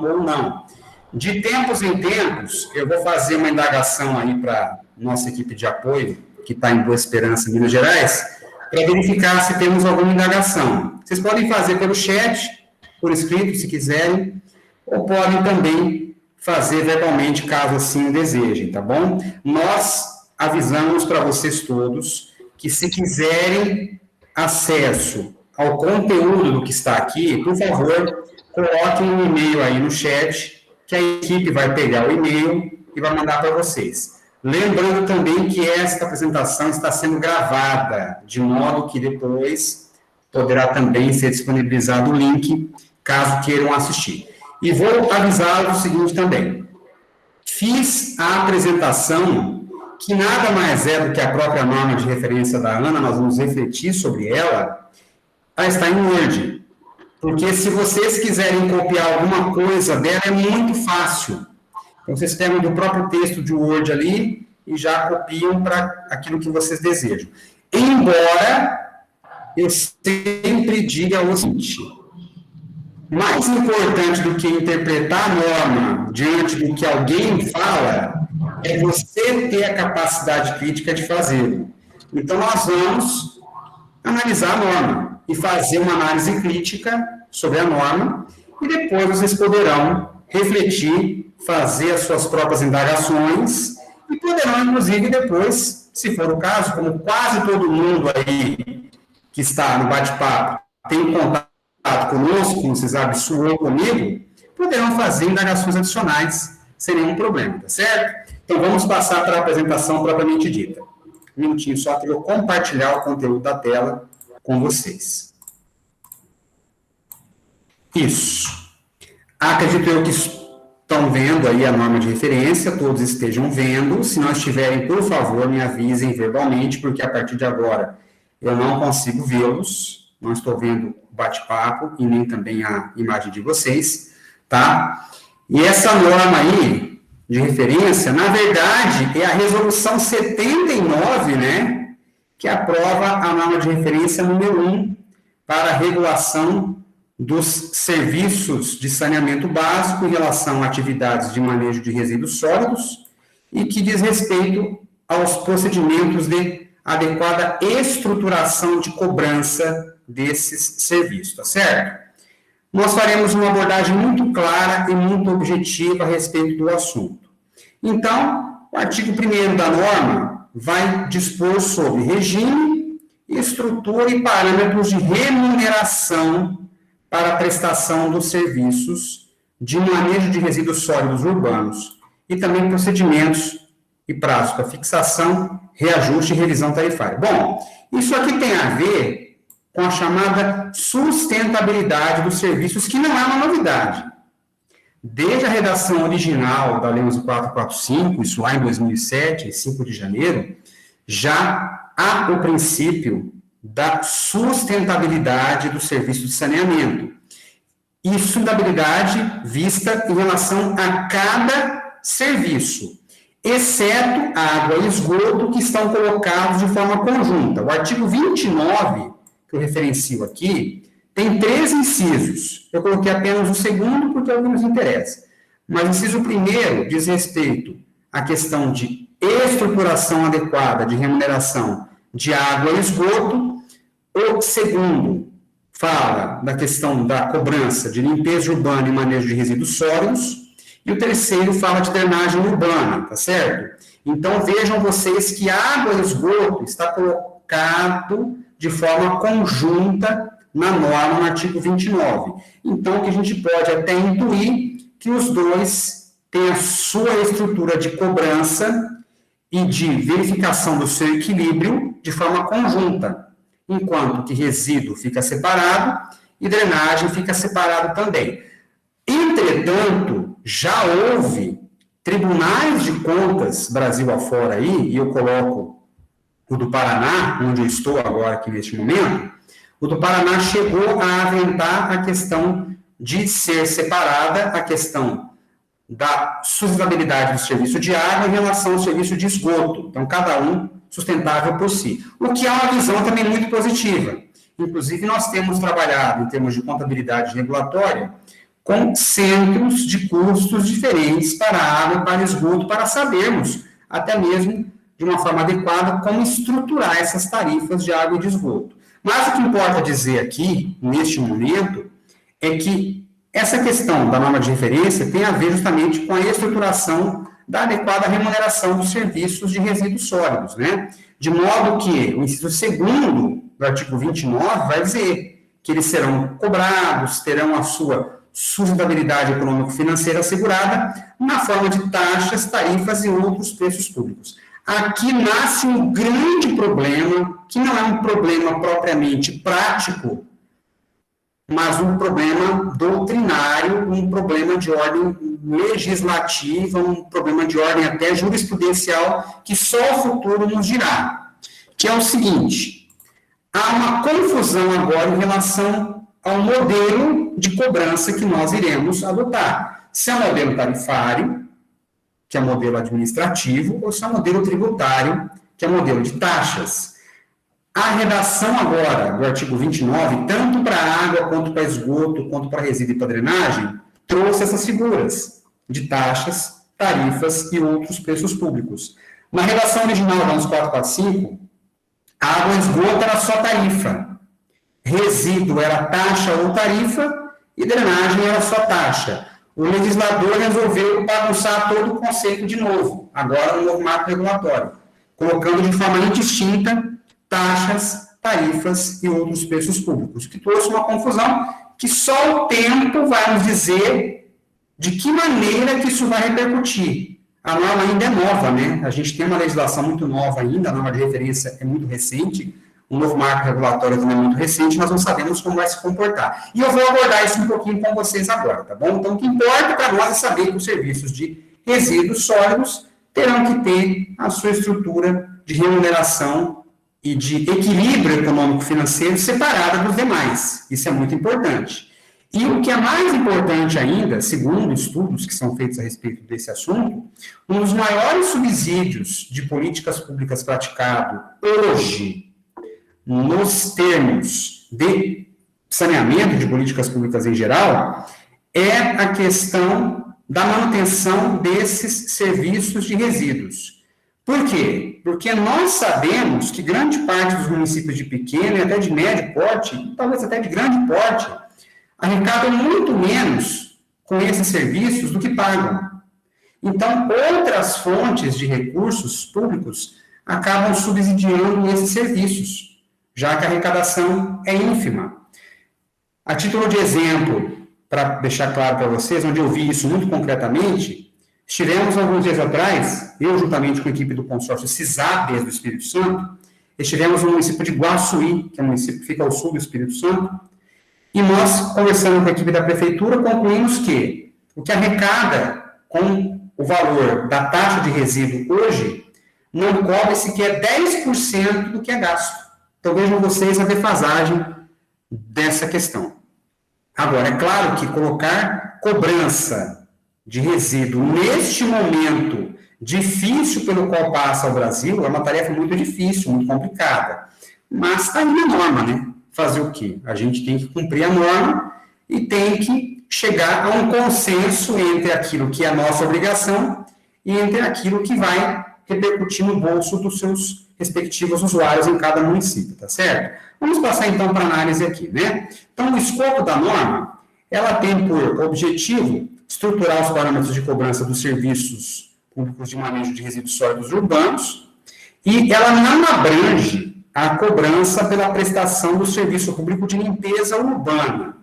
não ou não. De tempos em tempos, eu vou fazer uma indagação aí para nossa equipe de apoio, que está em Boa Esperança, Minas Gerais, para verificar se temos alguma indagação. Vocês podem fazer pelo chat, por escrito, se quiserem, ou podem também fazer verbalmente, caso assim desejem, tá bom? Nós avisamos para vocês todos que, se quiserem acesso ao conteúdo do que está aqui, por favor, coloquem um e-mail aí no chat, que a equipe vai pegar o e-mail e vai mandar para vocês. Lembrando também que esta apresentação está sendo gravada, de modo que depois poderá também ser disponibilizado o link, caso queiram assistir. E vou avisar o seguinte também. Fiz a apresentação, que nada mais é do que a própria norma de referência da Ana, nós vamos refletir sobre ela, está em Word. Porque se vocês quiserem copiar alguma coisa dela, é muito fácil. Então, vocês pegam do próprio texto de Word ali e já copiam para aquilo que vocês desejam. Embora eu sempre diga o seguinte: mais importante do que interpretar a norma diante do que alguém fala, é você ter a capacidade crítica de fazê-lo. Então, nós vamos analisar a norma e fazer uma análise crítica sobre a norma, e depois vocês poderão refletir, fazer as suas próprias indagações, e poderão, inclusive, depois, se for o caso, como quase todo mundo aí que está no bate-papo tem contato conosco, como vocês sabem, suou comigo, poderão fazer indagações adicionais sem nenhum problema, tá certo? Então, vamos passar para a apresentação propriamente dita. Um minutinho só para eu compartilhar o conteúdo da tela com vocês. Isso. Acredito eu que estão vendo aí a norma de referência, todos estejam vendo. Se não estiverem, por favor, me avisem verbalmente, porque a partir de agora eu não consigo vê-los, não estou vendo o bate-papo e nem também a imagem de vocês, tá? E essa norma aí de referência, na verdade, é a resolução 79, né, que aprova a norma de referência número 1 para a regulação dos serviços de saneamento básico em relação a atividades de manejo de resíduos sólidos e que diz respeito aos procedimentos de adequada estruturação de cobrança desses serviços, tá certo? Nós faremos uma abordagem muito clara e muito objetiva a respeito do assunto. Então, o artigo 1º da norma vai dispor sobre regime, estrutura e parâmetros de remuneração para a prestação dos serviços de manejo de resíduos sólidos urbanos e também procedimentos e prazos para fixação, reajuste e revisão tarifária. Bom, isso aqui tem a ver com a chamada sustentabilidade dos serviços, que não é uma novidade. Desde a redação original da Lei 11.445, isso lá em 2007, 5 de janeiro, já há o princípio da sustentabilidade do serviço de saneamento. E sustentabilidade vista em relação a cada serviço, exceto água e esgoto, que estão colocados de forma conjunta. O artigo 29, que eu referencio aqui, tem 3 incisos. Eu coloquei apenas o segundo porque é o que nos interessa. Mas o inciso 1º diz respeito à questão de estruturação adequada de remuneração de água e esgoto. O segundo fala da questão da cobrança de limpeza urbana e manejo de resíduos sólidos. E o terceiro fala de drenagem urbana, tá certo? Então, vejam vocês que água e esgoto está colocado de forma conjunta na norma, no artigo 29. Então, que a gente pode até intuir que os dois têm a sua estrutura de cobrança e de verificação do seu equilíbrio de forma conjunta, enquanto que resíduo fica separado e drenagem fica separado também. Entretanto, já houve tribunais de contas Brasil afora aí, e eu coloco o do Paraná, onde eu estou agora aqui neste momento. O do Paraná chegou a aventar a questão de ser separada a questão da sustentabilidade do serviço de água em relação ao serviço de esgoto. Então, cada um sustentável por si. O que é uma visão também muito positiva. Inclusive, nós temos trabalhado, em termos de contabilidade regulatória, com centros de custos diferentes para água e para esgoto, para sabermos, até mesmo de uma forma adequada, como estruturar essas tarifas de água e de esgoto. Mas o que importa dizer aqui, neste momento, é que essa questão da norma de referência tem a ver justamente com a estruturação da adequada remuneração dos serviços de resíduos sólidos, né? De modo que o inciso 2º do artigo 29 vai dizer que eles serão cobrados, terão a sua sustentabilidade econômico-financeira assegurada na forma de taxas, tarifas e outros preços públicos. Aqui nasce um grande problema, que não é um problema propriamente prático, mas um problema doutrinário, um problema de ordem legislativa, um problema de ordem até jurisprudencial, que só o futuro nos dirá, que é o seguinte: há uma confusão agora em relação ao modelo de cobrança que nós iremos adotar. Se é o modelo tarifário, que é o modelo administrativo, ou se é o modelo tributário, que é o modelo de taxas. A redação agora do artigo 29, tanto para água, quanto para esgoto, quanto para resíduo e para drenagem, trouxe essas figuras de taxas, tarifas e outros preços públicos. Na redação original, da 445, água e esgoto era só tarifa, resíduo era taxa ou tarifa e drenagem era só taxa. O legislador resolveu bagunçar todo o conceito de novo, agora no novo marco regulatório, colocando de forma indistinta taxas, tarifas e outros preços públicos, que trouxe uma confusão que só o tempo vai nos dizer de que maneira que isso vai repercutir. A norma ainda é nova, né? A gente tem uma legislação muito nova ainda, a norma de referência é muito recente, o novo marco regulatório também é muito recente, nós não sabemos como vai se comportar. E eu vou abordar isso um pouquinho com vocês agora, tá bom? Então, o que importa para nós é saber que os serviços de resíduos sólidos terão que ter a sua estrutura de remuneração e de equilíbrio econômico-financeiro separada dos demais. Isso é muito importante. E o que é mais importante ainda, segundo estudos que são feitos a respeito desse assunto, um dos maiores subsídios de políticas públicas praticado hoje, nos termos de saneamento de políticas públicas em geral, é a questão da manutenção desses serviços de resíduos. Por quê? Porque nós sabemos que grande parte dos municípios de pequeno e até de médio porte, talvez até de grande porte, arrecadam muito menos com esses serviços do que pagam. Então, outras fontes de recursos públicos acabam subsidiando esses serviços, já que a arrecadação é ínfima. A título de exemplo, para deixar claro para vocês, onde eu vi isso muito concretamente, estivemos alguns dias atrás, eu juntamente com a equipe do consórcio CISAB do Espírito Santo, estivemos no município de Guaçuí, que é um município que fica ao sul do Espírito Santo, e nós, conversando com a equipe da prefeitura, concluímos que o que arrecada com o valor da taxa de resíduo hoje não cobre sequer 10% do que é gasto. Então vejam vocês a defasagem dessa questão. Agora, é claro que colocar cobrança de resíduo neste momento difícil pelo qual passa o Brasil é uma tarefa muito difícil, muito complicada. Mas está aí na norma, né? Fazer o quê? A gente tem que cumprir a norma e tem que chegar a um consenso entre aquilo que é a nossa obrigação e entre aquilo que vai repercutir no bolso dos seus respectivos usuários em cada município, tá certo? Vamos passar então para a análise aqui, né? Então, o escopo da norma, ela tem por objetivo estruturar os parâmetros de cobrança dos serviços públicos de manejo de resíduos sólidos urbanos e ela não abrange a cobrança pela prestação do serviço público de limpeza urbana.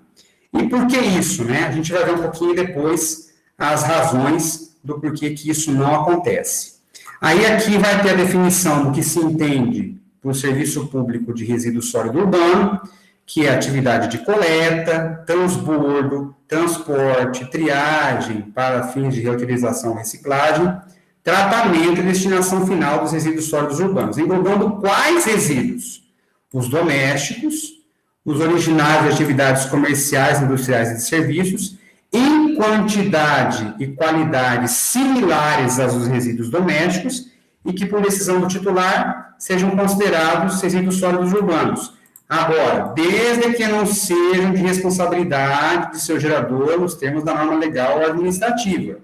E por que isso, né? A gente vai ver um pouquinho depois as razões do porquê que isso não acontece. Aí aqui vai ter a definição do que se entende por serviço público de resíduo sólido urbano, que é atividade de coleta, transbordo, transporte, triagem para fins de reutilização e reciclagem, tratamento e destinação final dos resíduos sólidos urbanos, englobando quais resíduos? Os domésticos, os originários de atividades comerciais, industriais e de serviços, em quantidade e qualidade similares aos dos resíduos domésticos e que, por decisão do titular, sejam considerados resíduos sólidos urbanos, Agora, desde que não sejam de responsabilidade de seu gerador nos termos da norma legal ou administrativa,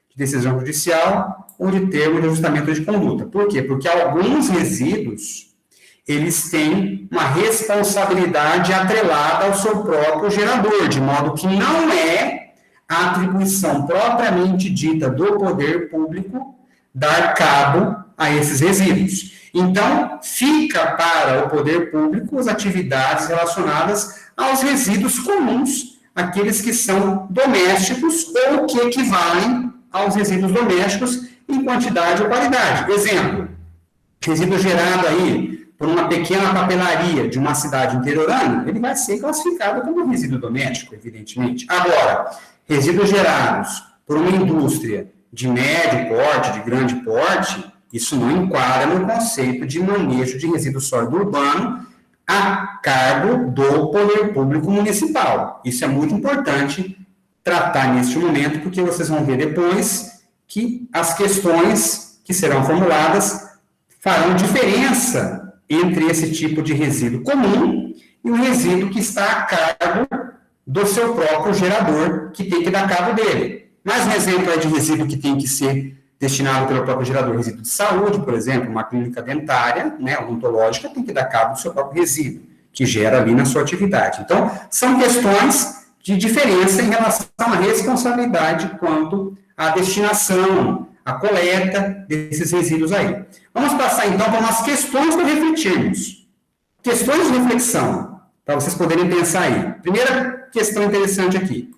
de decisão judicial ou de termo de ajustamento de conduta. Por quê? Porque alguns resíduos eles têm uma responsabilidade atrelada ao seu próprio gerador, de modo que não é a atribuição propriamente dita do poder público dar cabo a esses resíduos. Então, fica para o poder público as atividades relacionadas aos resíduos comuns, aqueles que são domésticos ou que equivalem aos resíduos domésticos em quantidade ou qualidade. Exemplo, resíduo gerado aí por uma pequena papelaria de uma cidade interiorana, ele vai ser classificado como resíduo doméstico, evidentemente. Agora, resíduos gerados por uma indústria de médio porte, de grande porte, isso não enquadra no conceito de manejo de resíduo sólido urbano a cargo do poder público municipal. Isso é muito importante tratar neste momento, porque vocês vão ver depois que as questões que serão formuladas farão diferença entre esse tipo de resíduo comum e o resíduo que está a cargo do seu próprio gerador, que tem que dar cabo dele. Mais um exemplo de resíduo que tem que ser destinado pelo próprio gerador, resíduo de saúde, por exemplo, uma clínica dentária, né, odontológica, tem que dar cabo do seu próprio resíduo, que gera ali na sua atividade. Então, são questões de diferença em relação à responsabilidade quanto à destinação, à coleta desses resíduos aí. Vamos passar, então, para umas questões para refletirmos. Questões de reflexão, para vocês poderem pensar aí. Primeira questão interessante aqui.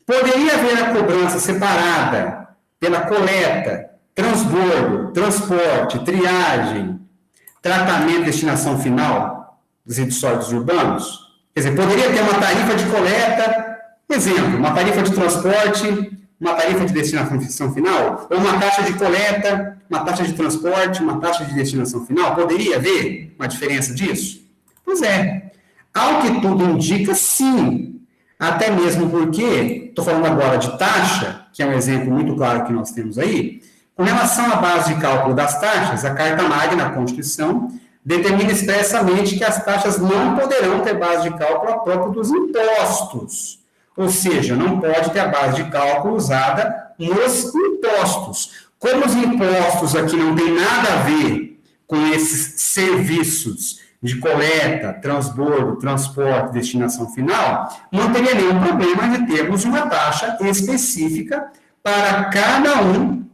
Poderia haver a cobrança separada pela coleta, transbordo, transporte, triagem, tratamento e destinação final dos resíduos sólidos urbanos? Quer dizer, poderia ter uma tarifa de coleta, exemplo, uma tarifa de transporte, uma tarifa de destinação final, ou uma taxa de coleta, uma taxa de transporte, uma taxa de destinação final? Poderia haver uma diferença disso? Pois é. Ao que tudo indica, sim. Até mesmo porque, estou falando agora de taxa, que é um exemplo muito claro que nós temos aí, com relação à base de cálculo das taxas, a Carta Magna, a Constituição, determina expressamente que as taxas não poderão ter base de cálculo a próprio dos impostos. Ou seja, não pode ter a base de cálculo usada nos impostos. Como os impostos aqui não tem nada a ver com esses serviços de coleta, transbordo, transporte, destinação final, não teria nenhum problema de termos uma taxa específica para cada um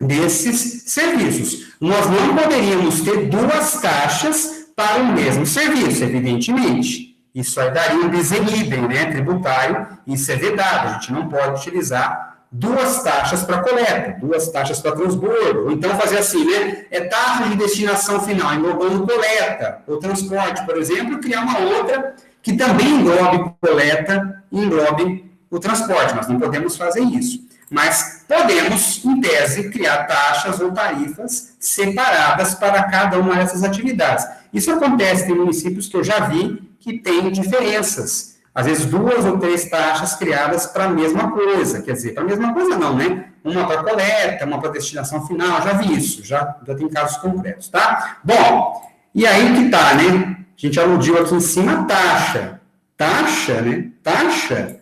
desses serviços. Nós não poderíamos ter duas taxas para o mesmo serviço, evidentemente. Isso aí daria um desequilíbrio, né, tributário, isso é vedado, a gente não pode utilizar duas taxas para coleta, duas taxas para transbordo, ou então fazer assim, né, taxa de destinação final, englobando coleta, ou transporte, por exemplo, criar uma outra que também englobe coleta e englobe o transporte, nós não podemos fazer isso. Mas podemos, em tese, criar taxas ou tarifas separadas para cada uma dessas atividades. Isso acontece em municípios que eu já vi que tem diferenças. Às vezes, duas ou três taxas criadas para a mesma coisa. Quer dizer, para a mesma coisa não, né? Uma para coleta, uma para destinação final. Já vi isso, já tem casos concretos, tá? Bom, e aí que tá, né? A gente aludiu aqui em cima taxa. Taxa, né? Taxa.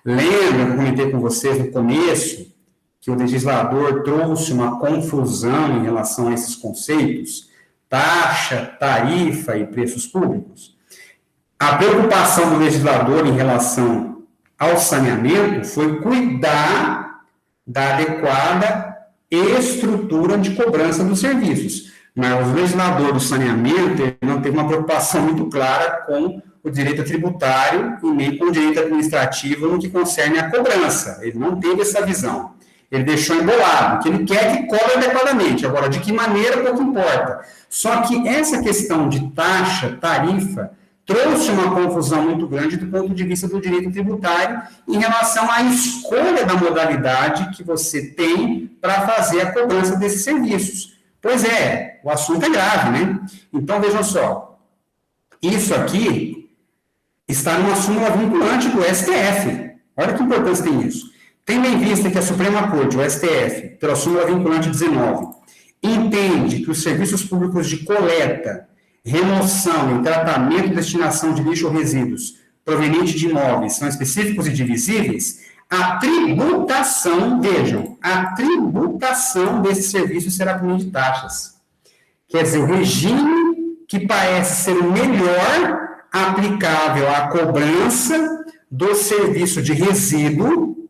Lembra que eu comentei com vocês no começo que o legislador trouxe uma confusão em relação a esses conceitos? Taxa, tarifa e preços públicos. A preocupação do legislador em relação ao saneamento foi cuidar da adequada estrutura de cobrança dos serviços. Mas o legislador do saneamento ele não teve uma preocupação muito clara com o direito tributário e nem com o direito administrativo no que concerne a cobrança. Ele não teve essa visão. Ele deixou embolado, que ele quer que cobre adequadamente. Agora, de que maneira, pouco importa. Só que essa questão de taxa, tarifa, trouxe uma confusão muito grande do ponto de vista do direito tributário em relação à escolha da modalidade que você tem para fazer a cobrança desses serviços. Pois é, o assunto é grave, né? Então, vejam só, isso aqui está numa súmula vinculante do STF. Olha que importância tem isso. Tendo em vista que a Suprema Corte, o STF, pela súmula vinculante 19, entende que os serviços públicos de coleta remoção e tratamento e destinação de lixo ou resíduos proveniente de imóveis são específicos e divisíveis, a tributação, vejam, a tributação desse serviço será por meio de taxas. Quer dizer, o regime que parece ser o melhor aplicável à cobrança do serviço de resíduo,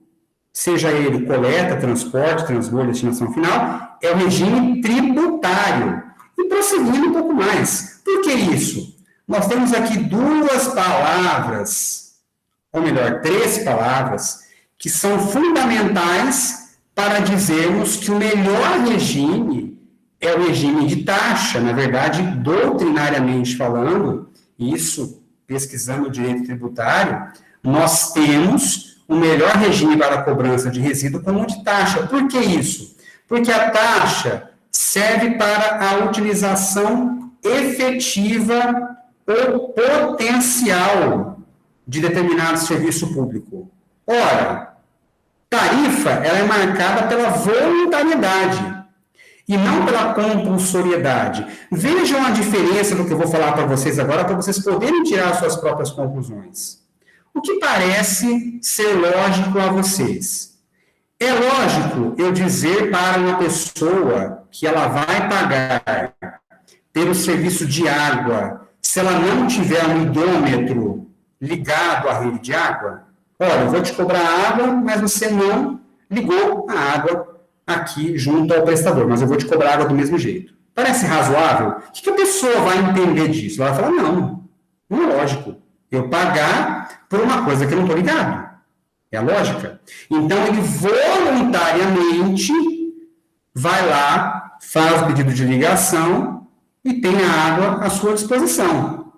seja ele coleta, transporte, transbordo, destinação final, é o regime tributário. E prosseguindo um pouco mais. Por que isso? Nós temos aqui duas palavras, ou melhor, três palavras, que são fundamentais para dizermos que o melhor regime é o regime de taxa. Na verdade, doutrinariamente falando, isso, pesquisando o direito tributário, nós temos o melhor regime para a cobrança de resíduo como de taxa. Por que isso? Porque a taxa serve para a utilização efetiva ou potencial de determinado serviço público. Ora, tarifa, ela é marcada pela voluntariedade e não pela compulsoriedade. Vejam a diferença do que eu vou falar para vocês agora, para vocês poderem tirar suas próprias conclusões. O que parece ser lógico a vocês? É lógico eu dizer para uma pessoa que ela vai pagar pelo serviço de água, se ela não tiver um hidrômetro ligado à rede de água? Olha, eu vou te cobrar água, mas você não ligou a água aqui junto ao prestador, mas eu vou te cobrar água do mesmo jeito. Parece razoável? O que a pessoa vai entender disso? Ela vai falar, não é lógico. Eu pagar por uma coisa que eu não estou ligado. É a lógica. Então, ele voluntariamente vai lá, faz o pedido de ligação e tem a água à sua disposição.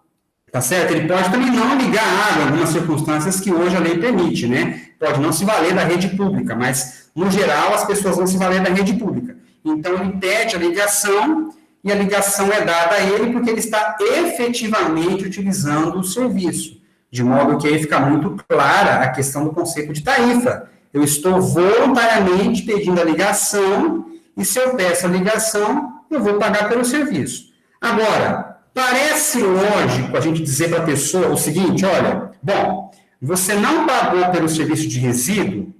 Tá certo? Ele pode também não ligar a água em algumas circunstâncias que hoje a lei permite, né? Pode não se valer da rede pública, mas, no geral, as pessoas vão se valer da rede pública. Então, ele pede a ligação e a ligação é dada a ele porque ele está efetivamente utilizando o serviço. De modo que aí fica muito clara a questão do conceito de tarifa. Eu estou voluntariamente pedindo a ligação e se eu peço a ligação, eu vou pagar pelo serviço. Agora, parece lógico a gente dizer para a pessoa o seguinte, olha, bom, você não pagou pelo serviço de resíduo,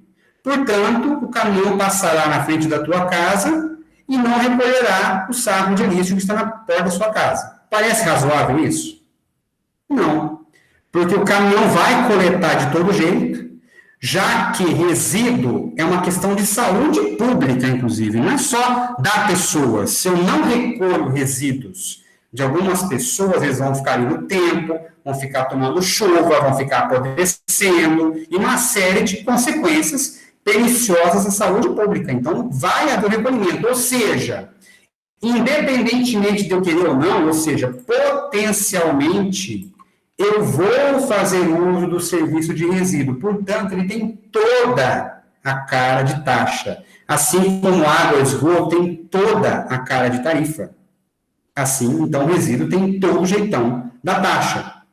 portanto, o caminhão passará na frente da tua casa e não recolherá o saco de lixo que está na porta da sua casa. Parece razoável isso? Não. Porque o caminhão vai coletar de todo jeito, já que resíduo é uma questão de saúde pública, inclusive, não é só da pessoa. Se eu não recolho resíduos de algumas pessoas, eles vão ficar ali no tempo, vão ficar tomando chuva, vão ficar apodrecendo, e uma série de consequências perniciosas à saúde pública. Então, vai haver recolhimento. Ou seja, independentemente de eu querer ou não, ou seja, potencialmente, eu vou fazer uso do serviço de resíduo. Portanto, ele tem toda a cara de taxa. Assim como água e esgoto tem toda a cara de tarifa. Assim, então, o resíduo tem todo o jeitão da taxa.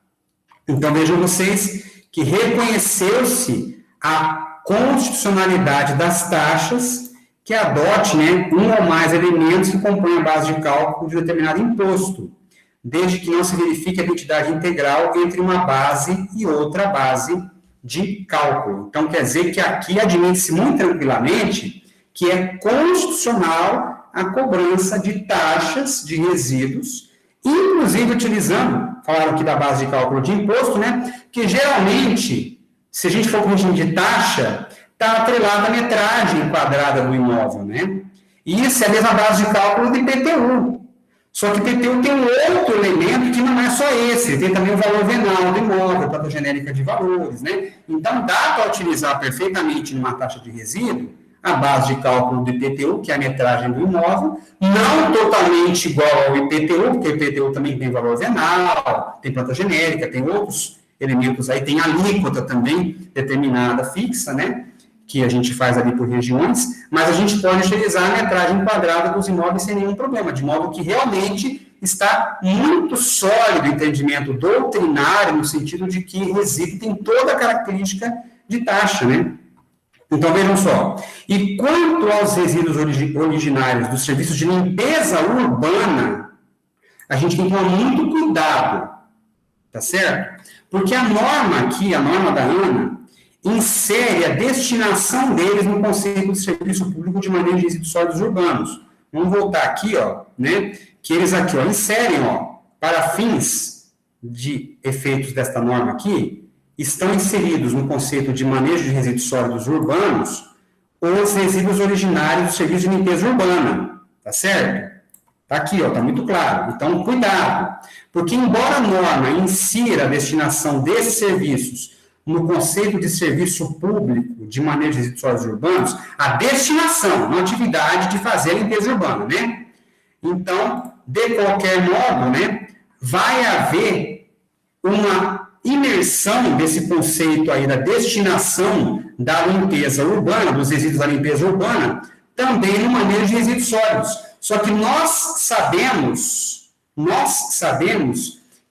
Então, vejam vocês que reconheceu-se a constitucionalidade das taxas que adote, né, um ou mais elementos que compõem a base de cálculo de determinado imposto, desde que não se verifique a identidade integral entre uma base e outra base de cálculo. Então, quer dizer que aqui admite-se muito tranquilamente que é constitucional a cobrança de taxas de resíduos, inclusive utilizando, falaram aqui da base de cálculo de imposto, né, que geralmente, se a gente for com regime de taxa, está atrelada à metragem quadrada do imóvel, né? E isso é a mesma base de cálculo do IPTU. Só que o IPTU tem um outro elemento que não é só esse, tem também o valor venal do imóvel, planta genérica de valores, né? Então, dá para utilizar perfeitamente numa taxa de resíduo a base de cálculo do IPTU, que é a metragem do imóvel, não totalmente igual ao IPTU, porque o IPTU também tem valor venal, tem planta genérica, tem outros elementos aí, tem alíquota também determinada, fixa, né? Que a gente faz ali por regiões, mas a gente pode utilizar a metragem quadrada dos imóveis sem nenhum problema, de modo que realmente está muito sólido o entendimento doutrinário, no sentido de que resíduo tem toda a característica de taxa, né? Então, vejam só. E quanto aos resíduos originários dos serviços de limpeza urbana, a gente tem que tomar muito cuidado, tá certo? Porque a norma aqui, a norma da ANA, insere a destinação deles no conceito de serviço público de manejo de resíduos sólidos urbanos. Vamos voltar aqui, ó, né? Que eles aqui, ó, inserem, ó, para fins de efeitos desta norma aqui, estão inseridos no conceito de manejo de resíduos sólidos urbanos os resíduos originários do serviço de limpeza urbana, tá certo? Tá aqui, ó, tá muito claro. Então, cuidado, porque embora a norma insira a destinação desses serviços no conceito de serviço público de manejo de resíduos sólidos urbanos, a destinação, não a atividade de fazer a limpeza urbana, né? Então, de qualquer modo, né, vai haver uma imersão desse conceito aí da destinação da limpeza urbana, dos resíduos da limpeza urbana, também no manejo de resíduos sólidos. Só que nós sabemos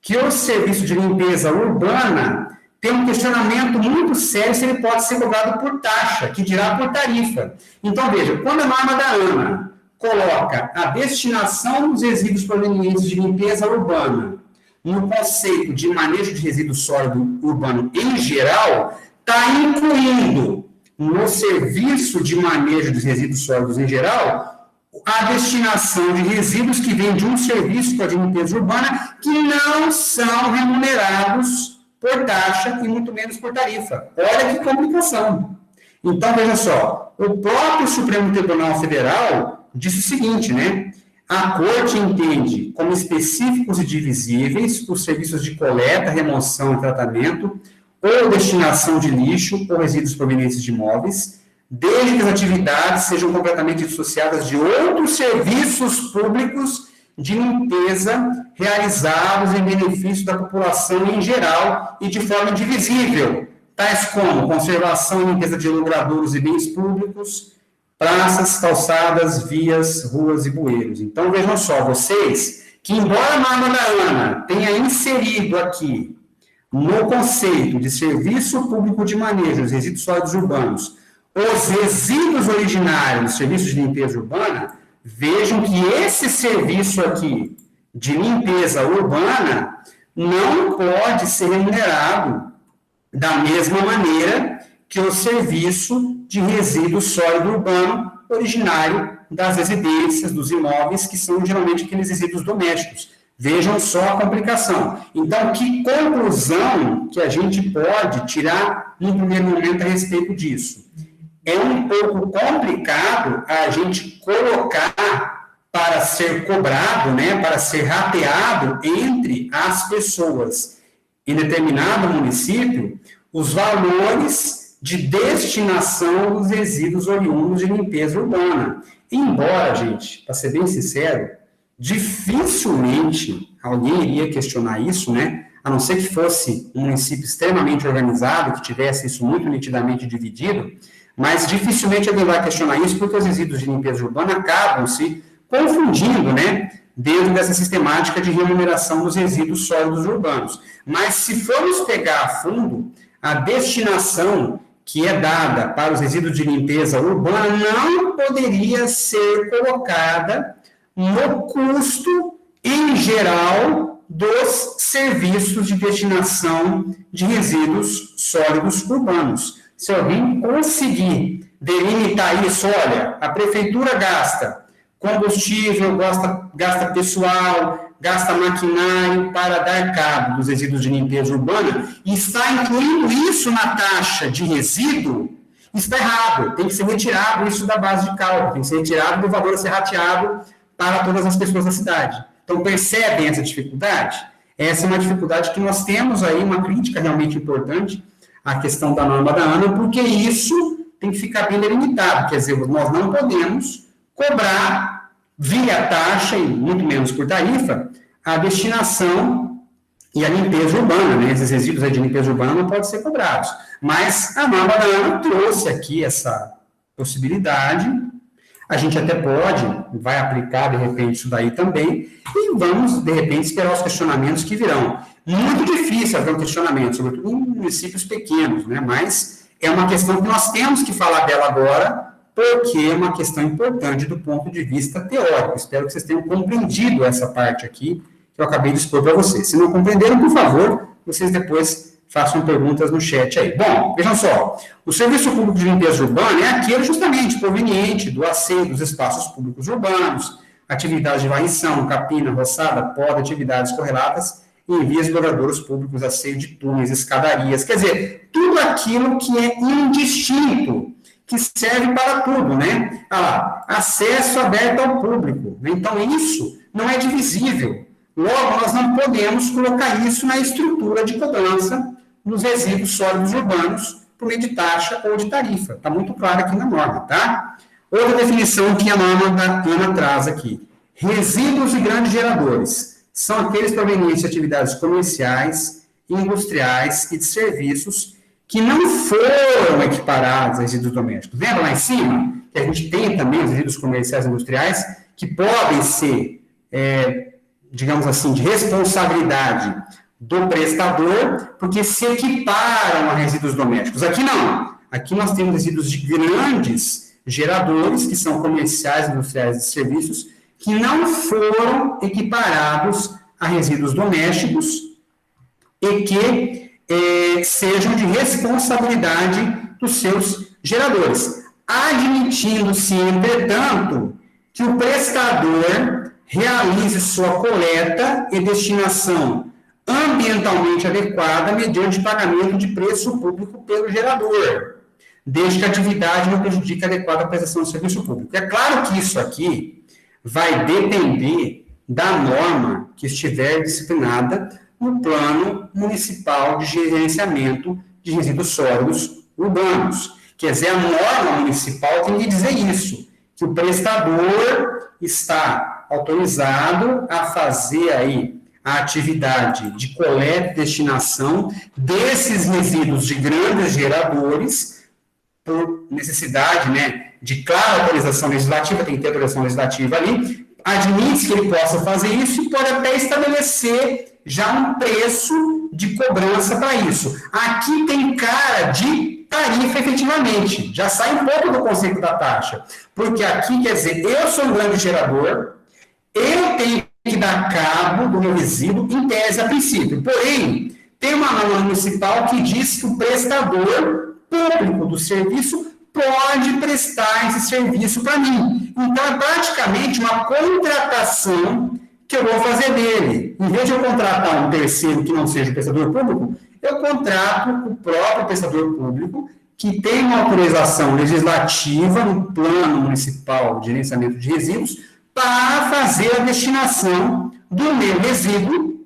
que o serviço de limpeza urbana tem um questionamento muito sério se ele pode ser cobrado por taxa, que dirá por tarifa. Então, veja, quando a norma da ANA coloca a destinação dos resíduos provenientes de limpeza urbana no conceito de manejo de resíduo sólido urbano em geral, está incluindo no serviço de manejo de resíduos sólidos em geral a destinação de resíduos que vêm de um serviço de limpeza urbana que não são remunerados por taxa e muito menos por tarifa. Olha que complicação. Então, veja só, o próprio Supremo Tribunal Federal disse o seguinte, né? A Corte entende como específicos e divisíveis os serviços de coleta, remoção e tratamento, ou destinação de lixo ou resíduos provenientes de imóveis, desde que as atividades sejam completamente dissociadas de outros serviços públicos de limpeza realizados em benefício da população em geral e de forma indivisível, tais como conservação e limpeza de logradouros e bens públicos, praças, calçadas, vias, ruas e bueiros. Então, vejam só, vocês, que embora a norma da ANA tenha inserido aqui, no conceito de serviço público de manejo dos resíduos sólidos urbanos, os resíduos originários dos serviços de limpeza urbana, vejam que esse serviço aqui de limpeza urbana não pode ser remunerado da mesma maneira que o serviço de resíduo sólido urbano originário das residências, dos imóveis, que são geralmente aqueles resíduos domésticos. Vejam só a complicação. Então, que conclusão que a gente pode tirar no primeiro momento a respeito disso? É um pouco complicado a gente colocar para ser cobrado, né, para ser rateado entre as pessoas em determinado município os valores de destinação dos resíduos oriundos de limpeza urbana. Embora, gente, para ser bem sincero, dificilmente alguém iria questionar isso, né? A não ser que fosse um município extremamente organizado, que tivesse isso muito nitidamente dividido, mas dificilmente alguém vai questionar isso, porque os resíduos de limpeza urbana acabam se confundindo, né? Dentro dessa sistemática de remuneração dos resíduos sólidos urbanos. Mas se formos pegar a fundo, a destinação que é dada para os resíduos de limpeza urbana não poderia ser colocada no custo, em geral, dos serviços de destinação de resíduos sólidos urbanos. Se alguém conseguir delimitar isso, olha, a prefeitura gasta combustível, gasta pessoal, gasta maquinário para dar cabo dos resíduos de limpeza urbana e está incluindo isso na taxa de resíduo, está errado. Tem que ser retirado isso da base de cálculo, tem que ser retirado do valor a ser rateado para todas as pessoas da cidade. Então, percebem essa dificuldade? Essa é uma dificuldade que nós temos aí, uma crítica realmente importante à questão da norma da ANA, porque isso tem que ficar bem delimitado. Quer dizer, nós não podemos cobrar via taxa, e muito menos por tarifa, a destinação e a limpeza urbana, né? Esses resíduos de limpeza urbana não podem ser cobrados. Mas a norma da ANA trouxe aqui essa possibilidade. A gente até vai aplicar, de repente, isso daí também, e vamos, de repente, esperar os questionamentos que virão. Muito difícil haver um questionamento, sobretudo em municípios pequenos, né? Mas é uma questão que nós temos que falar dela agora, porque é uma questão importante do ponto de vista teórico. Espero que vocês tenham compreendido essa parte aqui, que eu acabei de expor para vocês. Se não compreenderam, por favor, vocês depois façam perguntas no chat aí. Bom, vejam só, o serviço público de limpeza urbana é aquele justamente proveniente do asseio dos espaços públicos urbanos, atividades de varrição, capina, roçada, poda, atividades correlatas e envios de douradouros públicos, asseio de túneis, escadarias, quer dizer, tudo aquilo que é indistinto, que serve para tudo, né? Lá, acesso aberto ao público. Então, isso não é divisível. Logo, nós não podemos colocar isso na estrutura de cobrança nos resíduos sólidos urbanos por meio de taxa ou de tarifa. Está muito claro aqui na norma, tá? Outra definição que a norma da ANA traz aqui. Resíduos de grandes geradores são aqueles provenientes de atividades comerciais, industriais e de serviços que não foram equiparados a resíduos domésticos. Lembra lá em cima que a gente tem também os resíduos comerciais e industriais que podem ser, digamos assim, de responsabilidade do prestador, porque se equiparam a resíduos domésticos. Aqui não. Aqui nós temos resíduos de grandes geradores, que são comerciais, industriais e serviços, que não foram equiparados a resíduos domésticos e que sejam de responsabilidade dos seus geradores, admitindo-se, entretanto, que o prestador realize sua coleta e destinação ambientalmente adequada mediante pagamento de preço público pelo gerador, desde que a atividade não prejudique a adequada prestação de serviço público. É claro que isso aqui vai depender da norma que estiver disciplinada no Plano Municipal de Gerenciamento de Resíduos Sólidos Urbanos. Quer dizer, a norma municipal tem que dizer isso, que o prestador está autorizado a fazer aí a atividade de coleta e destinação desses resíduos de grandes geradores, por necessidade, né, de clara autorização legislativa, tem que ter autorização legislativa ali, admite que ele possa fazer isso e pode até estabelecer já um preço de cobrança para isso. Aqui tem cara de tarifa efetivamente, já sai um pouco do conceito da taxa, porque aqui quer dizer, eu sou um grande gerador, eu tenho que dar cabo do meu resíduo, em tese a princípio. Porém, tem uma norma municipal que diz que o prestador público do serviço pode prestar esse serviço para mim. Então, é praticamente uma contratação que eu vou fazer dele. Em vez de eu contratar um terceiro que não seja o prestador público, eu contrato o próprio prestador público, que tem uma autorização legislativa no Plano Municipal de Gerenciamento de Resíduos, para fazer a destinação do meu resíduo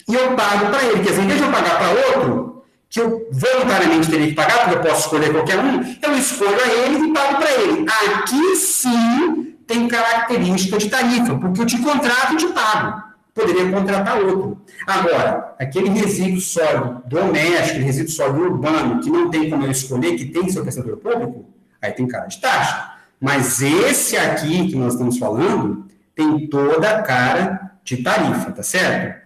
e eu pago para ele. Quer dizer, em vez de eu pagar para outro, que eu voluntariamente teria que pagar, porque eu posso escolher qualquer um, eu escolho a ele e pago para ele. Aqui sim tem característica de tarifa, porque eu te contrato e te pago. Poderia contratar outro. Agora, aquele resíduo sólido doméstico, resíduo sólido urbano, que não tem como eu escolher, que tem seu prestador público, aí tem cara de taxa. Mas esse aqui que nós estamos falando tem toda a cara de tarifa, tá certo?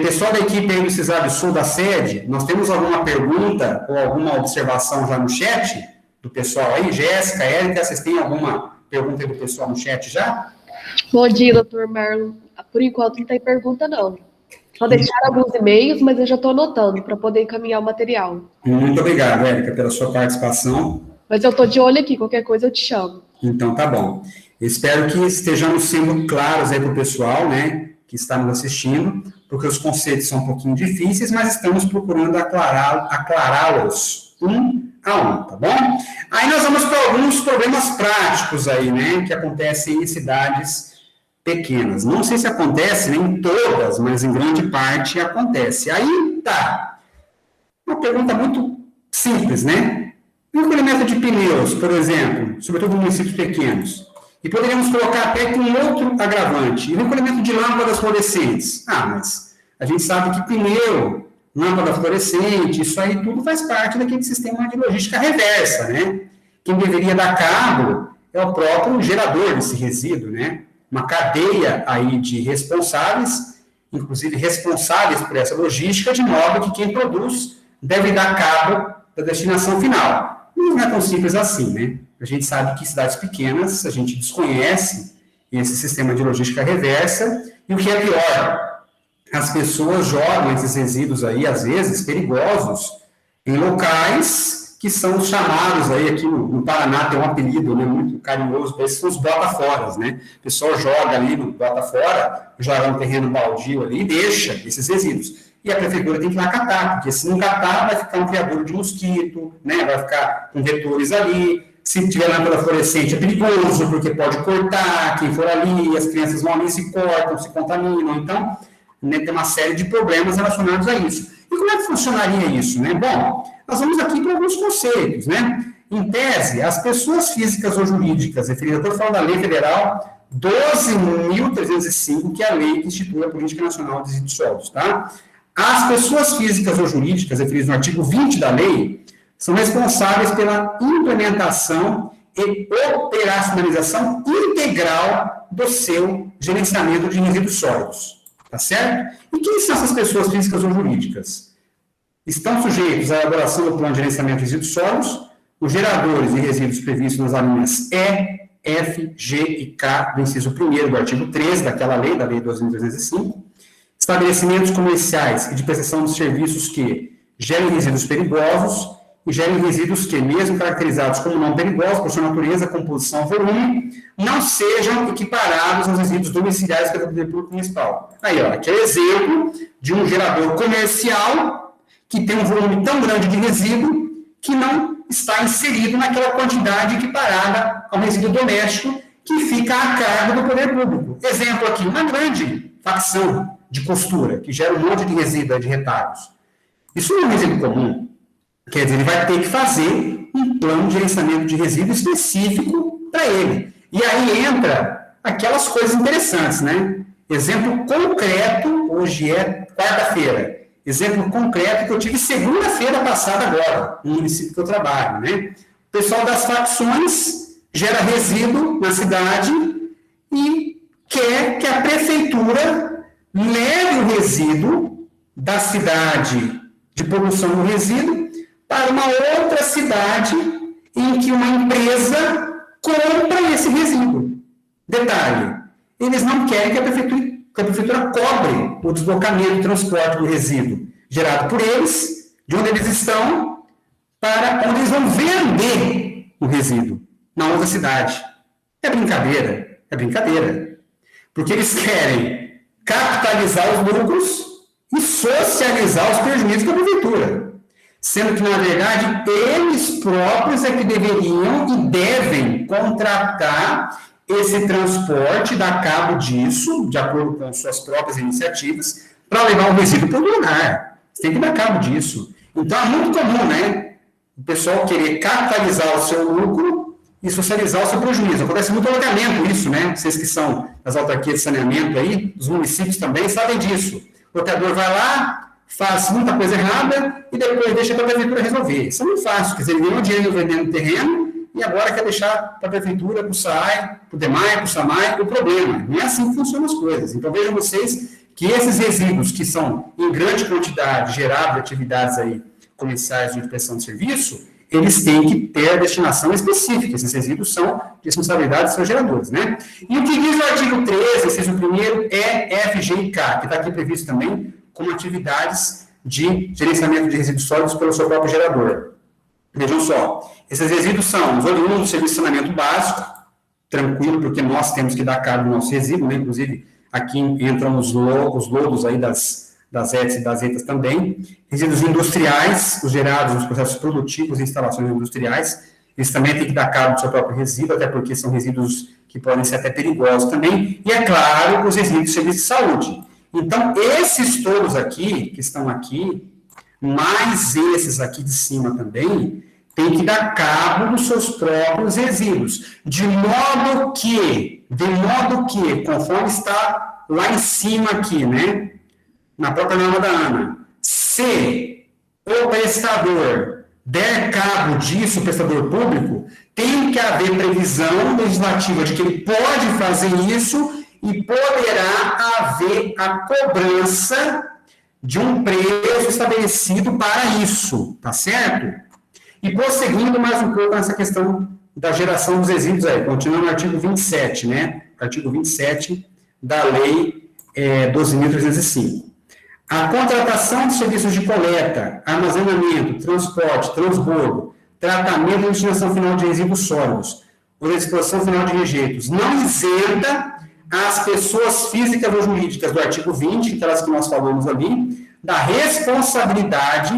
Pessoal da equipe aí do CISAB Sul da sede, nós temos alguma pergunta ou alguma observação já no chat do pessoal aí? Jéssica, Érica, vocês têm alguma pergunta aí do pessoal no chat já? Bom dia, doutor Marlon. Por enquanto não tem pergunta, não. Só deixaram alguns e-mails, mas eu já estou anotando para poder encaminhar o material. Muito obrigado, Érica, pela sua participação. Mas eu estou de olho aqui, qualquer coisa eu te chamo. Então, tá bom. Espero que estejamos sendo claros aí para o pessoal, né, que está nos assistindo, porque os conceitos são um pouquinho difíceis, mas estamos procurando aclará-los um a um, tá bom? Aí nós vamos para alguns problemas práticos aí, né, que acontecem em cidades pequenas. Não sei se acontece, nem em todas, mas em grande parte acontece. Aí tá. Uma pergunta muito simples, né? O recolhimento de pneus, por exemplo, sobretudo em municípios pequenos. E poderíamos colocar até com outro agravante. E o recolhimento de lâmpadas fluorescentes. Mas a gente sabe que pneu, lâmpada fluorescente, isso aí tudo faz parte daquele sistema de logística reversa, né? Quem deveria dar cabo é o próprio gerador desse resíduo, né? Uma cadeia aí de responsáveis, inclusive responsáveis por essa logística, de modo que quem produz deve dar cabo da destinação final. Não é tão simples assim, né? A gente sabe que em cidades pequenas a gente desconhece esse sistema de logística reversa, e o que é pior, as pessoas jogam esses resíduos aí, às vezes, perigosos, em locais que são os chamados aí, aqui no Paraná tem um apelido, né, muito carinhoso, esses são os bota-foras, né? O pessoal joga ali no bota-fora, joga no terreno baldio ali e deixa esses resíduos. E a prefeitura tem que ir lá catar, porque se não catar, vai ficar um criador de mosquito, né? Vai ficar com vetores ali. Se tiver lâmpada fluorescente é perigoso, porque pode cortar, quem for ali, as crianças vão ali, se cortam, se contaminam. Então, né, tem uma série de problemas relacionados a isso. E como é que funcionaria isso, né? Bom, nós vamos aqui para alguns conceitos, né? Em tese, as pessoas físicas ou jurídicas, referidas, estou falando da Lei Federal 12.305, que é a lei que institui a Política Nacional de Resíduos Sólidos, tá? As pessoas físicas ou jurídicas, referidas no artigo 20 da lei, são responsáveis pela implementação e operacionalização integral do seu gerenciamento de resíduos sólidos, tá certo? E quem são essas pessoas físicas ou jurídicas? Estão sujeitos à elaboração do plano de gerenciamento de resíduos sólidos, os geradores de resíduos previstos nas alíneas E, F, G e K do inciso 1º do artigo 13 daquela lei, da lei 12.305, estabelecimentos comerciais e de prestação de serviços que gerem resíduos perigosos e gerem resíduos que, mesmo caracterizados como não perigosos por sua natureza, composição ou volume, não sejam equiparados aos resíduos domiciliares pelo poder público municipal. Aí, ó, aqui é o exemplo de um gerador comercial que tem um volume tão grande de resíduo que não está inserido naquela quantidade equiparada ao resíduo doméstico que fica a cargo do poder público. Exemplo aqui, uma grande facção de costura, que gera um monte de resíduo, de retalhos. Isso não é um resíduo comum. Quer dizer, ele vai ter que fazer um plano de gerenciamento de resíduo específico para ele. E aí entra aquelas coisas interessantes, né? Exemplo concreto, hoje é quarta-feira. Exemplo concreto que eu tive segunda-feira passada agora, no município que eu trabalho, né? O pessoal das facções gera resíduo na cidade e quer que a prefeitura leve o resíduo da cidade de poluição do resíduo para uma outra cidade em que uma empresa compra esse resíduo. Detalhe, eles não querem que a prefeitura cobre o deslocamento e transporte do resíduo gerado por eles, de onde eles estão, para onde eles vão vender o resíduo, na outra cidade. É brincadeira, é brincadeira. Porque eles querem capitalizar os lucros e socializar os prejuízos da prefeitura. Sendo que, na verdade, eles próprios é que deveriam e devem contratar esse transporte, dar cabo disso, de acordo com suas próprias iniciativas, para levar o resíduo para o lugar. Você tem que dar cabo disso. Então, é muito comum, né? O pessoal querer capitalizar o seu lucro e socializar o seu prejuízo. Acontece muito loteamento isso, né? Vocês que são das autarquias de saneamento aí, os municípios também sabem disso. O loteador vai lá, faz muita coisa errada e depois deixa para a prefeitura resolver. Isso é muito fácil, quer dizer, ele ganhou dinheiro vendendo terreno e agora quer deixar para a prefeitura, para o SAAI, para o DEMAI, para o SAMAI, o problema. Não é assim que funcionam as coisas. Então, vejam vocês que esses resíduos que são em grande quantidade gerados de atividades aí comerciais de prestação de serviço, eles têm que ter a destinação específica. Esses resíduos são de responsabilidade dos seus geradores, né? E o que diz o artigo 13, inciso 1º, é F, G e K, que está aqui previsto também como atividades de gerenciamento de resíduos sólidos pelo seu próprio gerador. Vejam só, esses resíduos são os oriundos do serviço de saneamento básico, tranquilo, porque nós temos que dar cabo do nosso resíduo, né? Inclusive, aqui entram os lodos aí das ETs e das ETAs também. Resíduos industriais, os gerados nos processos produtivos e instalações industriais, eles também têm que dar cabo do seu próprio resíduo, até porque são resíduos que podem ser até perigosos também. E, é claro, os resíduos de serviço de saúde. Então, esses todos aqui, que estão aqui, mais esses aqui de cima também, tem que dar cabo dos seus próprios resíduos. De modo que, conforme está lá em cima aqui, né, na própria norma da ANA, se o prestador der cabo disso, o prestador público, tem que haver previsão legislativa de que ele pode fazer isso e poderá haver a cobrança de um preço estabelecido para isso, tá certo? E prosseguindo mais um pouco nessa questão da geração dos resíduos aí, continuando no artigo 27, né? Artigo 27 da Lei 12.305. A contratação de serviços de coleta, armazenamento, transporte, transbordo, tratamento e destinação final de resíduos sólidos, ou da disposição final de rejeitos, não isenta as pessoas físicas ou jurídicas do artigo 20, aquelas que nós falamos ali, da responsabilidade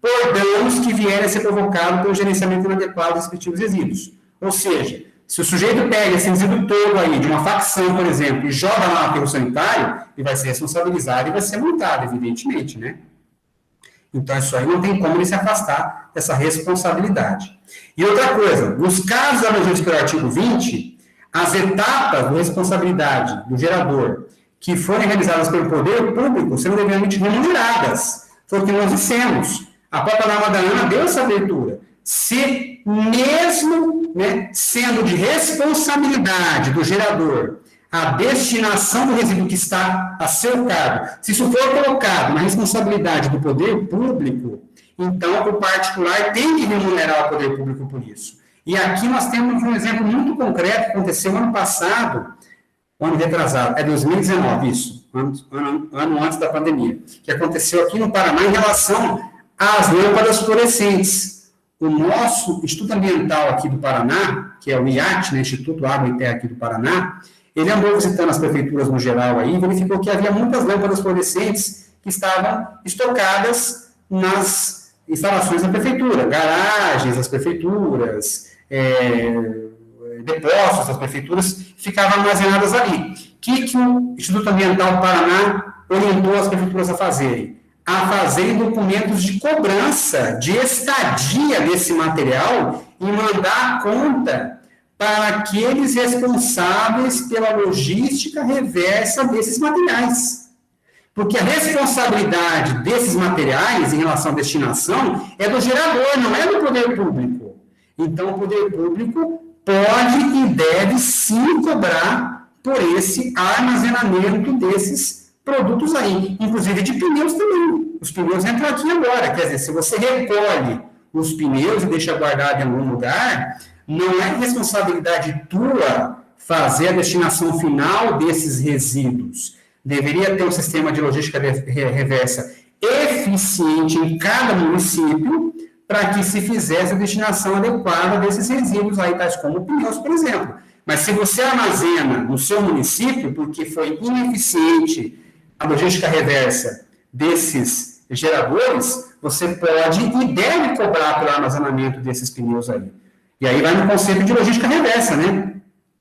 por danos que vierem a ser provocados pelo gerenciamento inadequado dos respectivos resíduos. Ou seja, se o sujeito pega esse resíduo todo aí, de uma facção, por exemplo, e joga lá no aterro sanitário, ele vai ser responsabilizado e vai ser multado, evidentemente, né? Então, isso aí não tem como ele se afastar dessa responsabilidade. E outra coisa, nos casos abrangidos pelo artigo 20, as etapas de responsabilidade do gerador que forem realizadas pelo poder público serão devidamente remuneradas. Foi o que nós dissemos. A própria norma da ANA deu essa abertura. Se mesmo, né, sendo de responsabilidade do gerador a destinação do resíduo que está a seu cargo, se isso for colocado na responsabilidade do poder público, então o particular tem que remunerar o poder público por isso. E aqui nós temos um exemplo muito concreto que aconteceu ano passado, ano retrasado, é 2019 isso, ano antes da pandemia, que aconteceu aqui no Paraná em relação às lâmpadas fluorescentes. O nosso Instituto Ambiental aqui do Paraná, que é o IAT, né, Instituto Água e Terra aqui do Paraná, ele andou visitando as prefeituras no geral aí e verificou que havia muitas lâmpadas fluorescentes que estavam estocadas nas instalações da prefeitura, garagens das prefeituras, depósitos das prefeituras, ficavam armazenadas ali. O que o Instituto Ambiental do Paraná orientou as prefeituras a fazerem? A fazerem documentos de cobrança, de estadia desse material e mandar a conta para aqueles responsáveis pela logística reversa desses materiais. Porque a responsabilidade desses materiais em relação à destinação é do gerador, não é do poder público. Então, o poder público pode e deve sim cobrar por esse armazenamento desses produtos aí, inclusive de pneus também. Os pneus entram aqui agora, quer dizer, se você recolhe os pneus e deixa guardado em algum lugar, não é responsabilidade tua fazer a destinação final desses resíduos. Deveria ter um sistema de logística reversa eficiente em cada município para que se fizesse a destinação adequada desses resíduos aí, tais como pneus, por exemplo. Mas se você armazena no seu município, porque foi ineficiente a logística reversa desses geradores, você pode e deve cobrar pelo armazenamento desses pneus aí. E aí vai no conceito de logística reversa, né?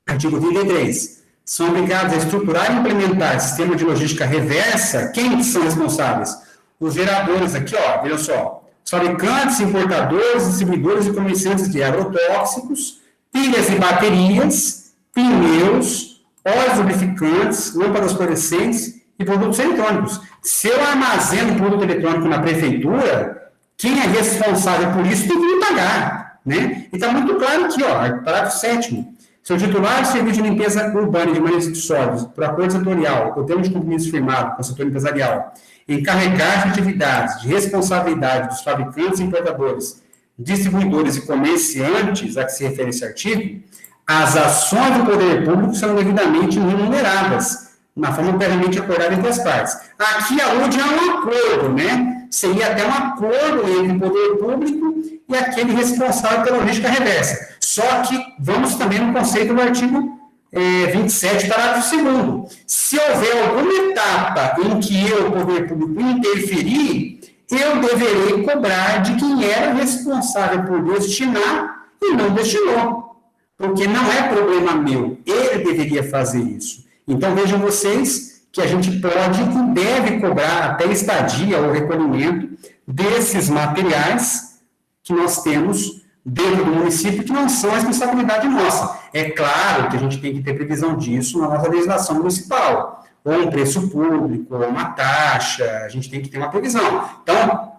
Artigo 33. São obrigados a estruturar e implementar sistema de logística reversa. Quem são responsáveis? Os geradores aqui, ó, veja só. Os fabricantes, importadores, distribuidores e comerciantes de agrotóxicos, pilhas e baterias, pneus, óleos lubrificantes, lâmpadas fluorescentes e produtos eletrônicos. Se eu armazeno produto eletrônico na prefeitura, quem é responsável por isso tem que me pagar, né? E está muito claro aqui, ó, parágrafo 7º. Se o titular de serviço de limpeza urbana e de manejo de sólidos, por acordo setorial ou termo de compromisso firmado com o setor empresarial, encarregar de atividades de responsabilidade dos fabricantes e importadores, distribuidores e comerciantes a que se refere esse artigo, as ações do poder público serão devidamente remuneradas, na forma previamente acordada entre as partes. Aqui alude a um acordo, né? Seria até um acordo entre o poder público e aquele responsável pela logística reversa. Só que vamos também no conceito do artigo 27, parágrafo 2º. Se houver alguma etapa em que eu, o poder público, interferir, eu deverei cobrar de quem era responsável por destinar e não destinou. Porque não é problema meu, ele deveria fazer isso. Então, vejam vocês que a gente pode e deve cobrar até estadia ou recolhimento desses materiais que nós temos dentro do município que não são responsabilidade nossa. É claro que a gente tem que ter previsão disso na nossa legislação municipal, ou um preço público, ou uma taxa, a gente tem que ter uma previsão. Então,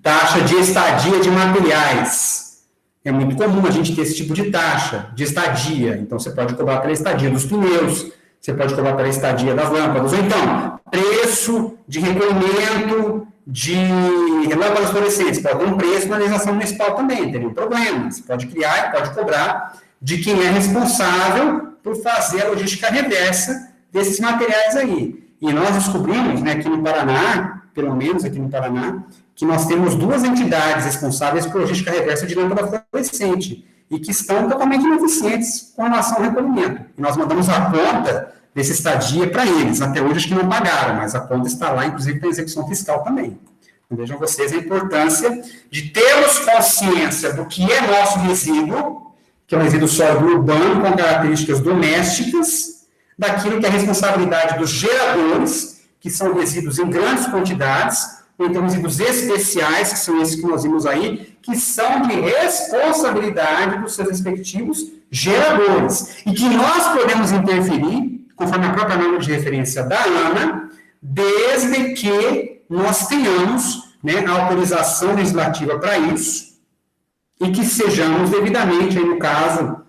taxa de estadia de materiais. É muito comum a gente ter esse tipo de taxa de estadia. Então, você pode cobrar pela estadia dos pneus, você pode cobrar pela estadia das lâmpadas, ou então, preço de recolhimento de lâmpadas fluorescentes, pode ter um preço na legislação municipal também, não tem nenhum problema. Você pode criar e pode cobrar de quem é responsável por fazer a logística reversa desses materiais aí. E nós descobrimos, né, aqui no Paraná, pelo menos aqui no Paraná, que nós temos 2 entidades responsáveis por logística reversa de lâmpada fluorescente e que estão totalmente ineficientes com relação ao recolhimento. E nós mandamos a conta dessa estadia para eles. Até hoje acho que não pagaram, mas a conta está lá, inclusive para execução fiscal também. Então, vejam vocês a importância de termos consciência do que é nosso resíduo, que é um resíduo sólido urbano com características domésticas, daquilo que é a responsabilidade dos geradores, que são resíduos em grandes quantidades, ou então resíduos especiais, que são esses que nós vimos aí, que são de responsabilidade dos seus respectivos geradores, e que nós podemos interferir, conforme a própria norma de referência da ANA, desde que nós tenhamos, né, a autorização legislativa para isso, e que sejamos devidamente, aí no caso,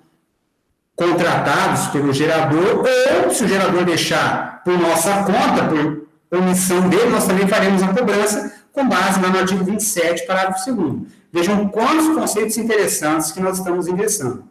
contratados pelo gerador, ou se o gerador deixar por nossa conta, por omissão dele, nós também faremos a cobrança com base lá no artigo 27, parágrafo 2º. Vejam quantos conceitos interessantes que nós estamos ingressando.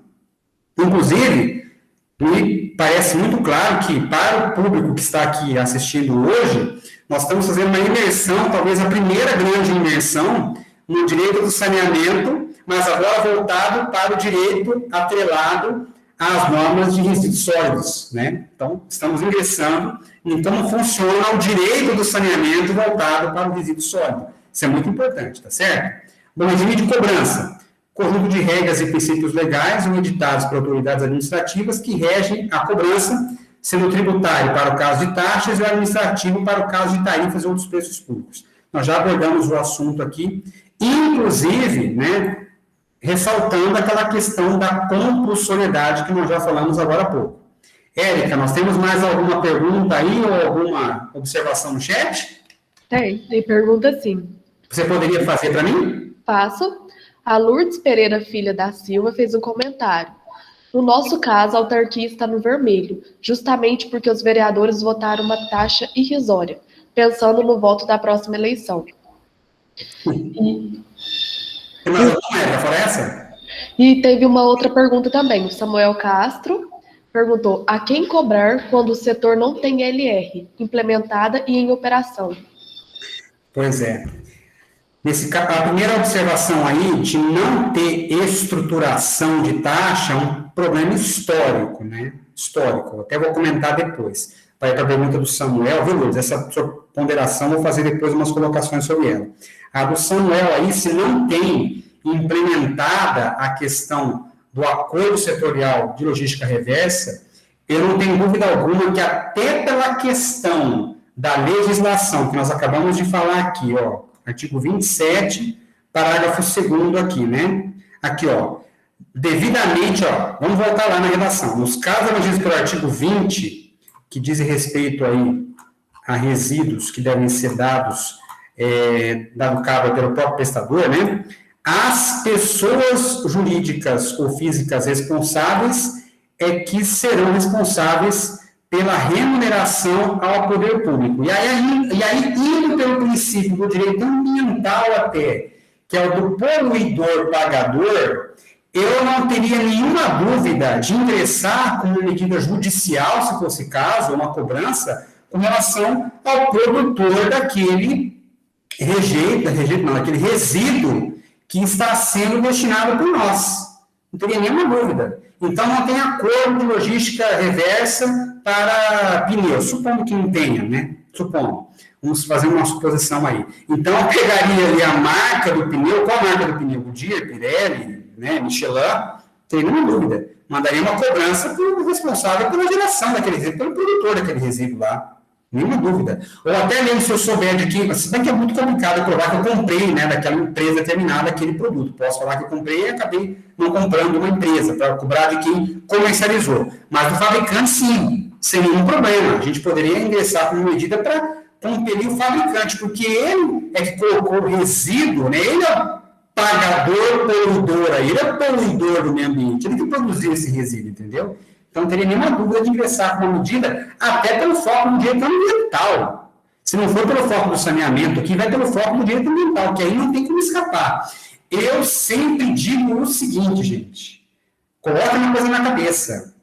Inclusive, me parece muito claro que, para o público que está aqui assistindo hoje, nós estamos fazendo uma imersão, talvez a primeira grande imersão, no direito do saneamento, mas agora voltado para o direito atrelado às normas de resíduos sólidos, né? Então, estamos ingressando em como funciona o direito do saneamento voltado para o resíduo sólido. Isso é muito importante, tá certo? Bom, regime de cobrança. Conjunto de regras e princípios legais ou editados por autoridades administrativas que regem a cobrança, sendo o tributário para o caso de taxas e o administrativo para o caso de tarifas e outros preços públicos. Nós já abordamos o assunto aqui, inclusive, né, ressaltando aquela questão da compulsoriedade que nós já falamos agora há pouco. Érica, nós temos mais alguma pergunta aí ou alguma observação no chat? Tem pergunta sim. Você poderia fazer para mim? Faço. A Lourdes Pereira Filha da Silva fez um comentário. No nosso caso, a autarquia está no vermelho, justamente porque os vereadores votaram uma taxa irrisória, pensando no voto da próxima eleição. Tem mais alguma, Érica, fora essa? E teve uma outra pergunta também. O Samuel Castro perguntou: a quem cobrar quando o setor não tem LR implementada e em operação? Pois é. A primeira observação aí de não ter estruturação de taxa é um problema histórico, né? Histórico. Até vou comentar depois. Para ir para a pergunta do Samuel, viu, Lourdes? Essa sua ponderação, vou fazer depois umas colocações sobre ela. A do Samuel aí, se não tem implementada a questão do acordo setorial de logística reversa, eu não tenho dúvida alguma que até pela questão da legislação que nós acabamos de falar aqui, ó, artigo 27, parágrafo 2º aqui, né? Aqui, ó, devidamente, ó, vamos voltar lá na redação. Nos casos abrangidos pelo artigo 20, que diz respeito aí a resíduos que devem ser dados, dado cabo pelo próprio prestador, né? As pessoas jurídicas ou físicas responsáveis é que serão responsáveis pela remuneração ao poder público. E aí, indo pelo princípio do direito ambiental até, que é o do poluidor pagador, eu não teria nenhuma dúvida de ingressar com uma medida judicial, se fosse caso, uma cobrança, com relação ao produtor daquele aquele resíduo que está sendo destinado por nós. Não teria nenhuma dúvida. Então, não tem acordo de logística reversa para pneus. Supondo que não tenha, né? Supondo. Vamos fazer uma suposição aí. Então, eu pegaria ali a marca do pneu. Qual a marca do pneu? Goodyear, Pirelli, né? Michelin? Não tem nenhuma dúvida. Mandaria uma cobrança para o responsável pela geração daquele resíduo, pelo produtor daquele resíduo lá. Nenhuma dúvida. Ou até mesmo se eu souber de que, se bem que é muito complicado provar que eu comprei, né, daquela empresa determinada aquele produto. Posso falar que eu comprei e acabei não comprando uma empresa, para cobrar de quem comercializou. Mas do fabricante, sim, sem nenhum problema. A gente poderia ingressar com uma medida para compelir o fabricante, porque ele é que colocou o resíduo, né, ele é o pagador, poluidor, aí, ele é o poluidor do meio ambiente, ele que produziu esse resíduo, entendeu? Então, não teria nenhuma dúvida de ingressar com uma medida, até pelo foco do direito ambiental. Se não for pelo foco do saneamento, aqui vai pelo foco do direito ambiental, que aí não tem como escapar. Eu sempre digo o seguinte, gente, coloca uma coisa na cabeça.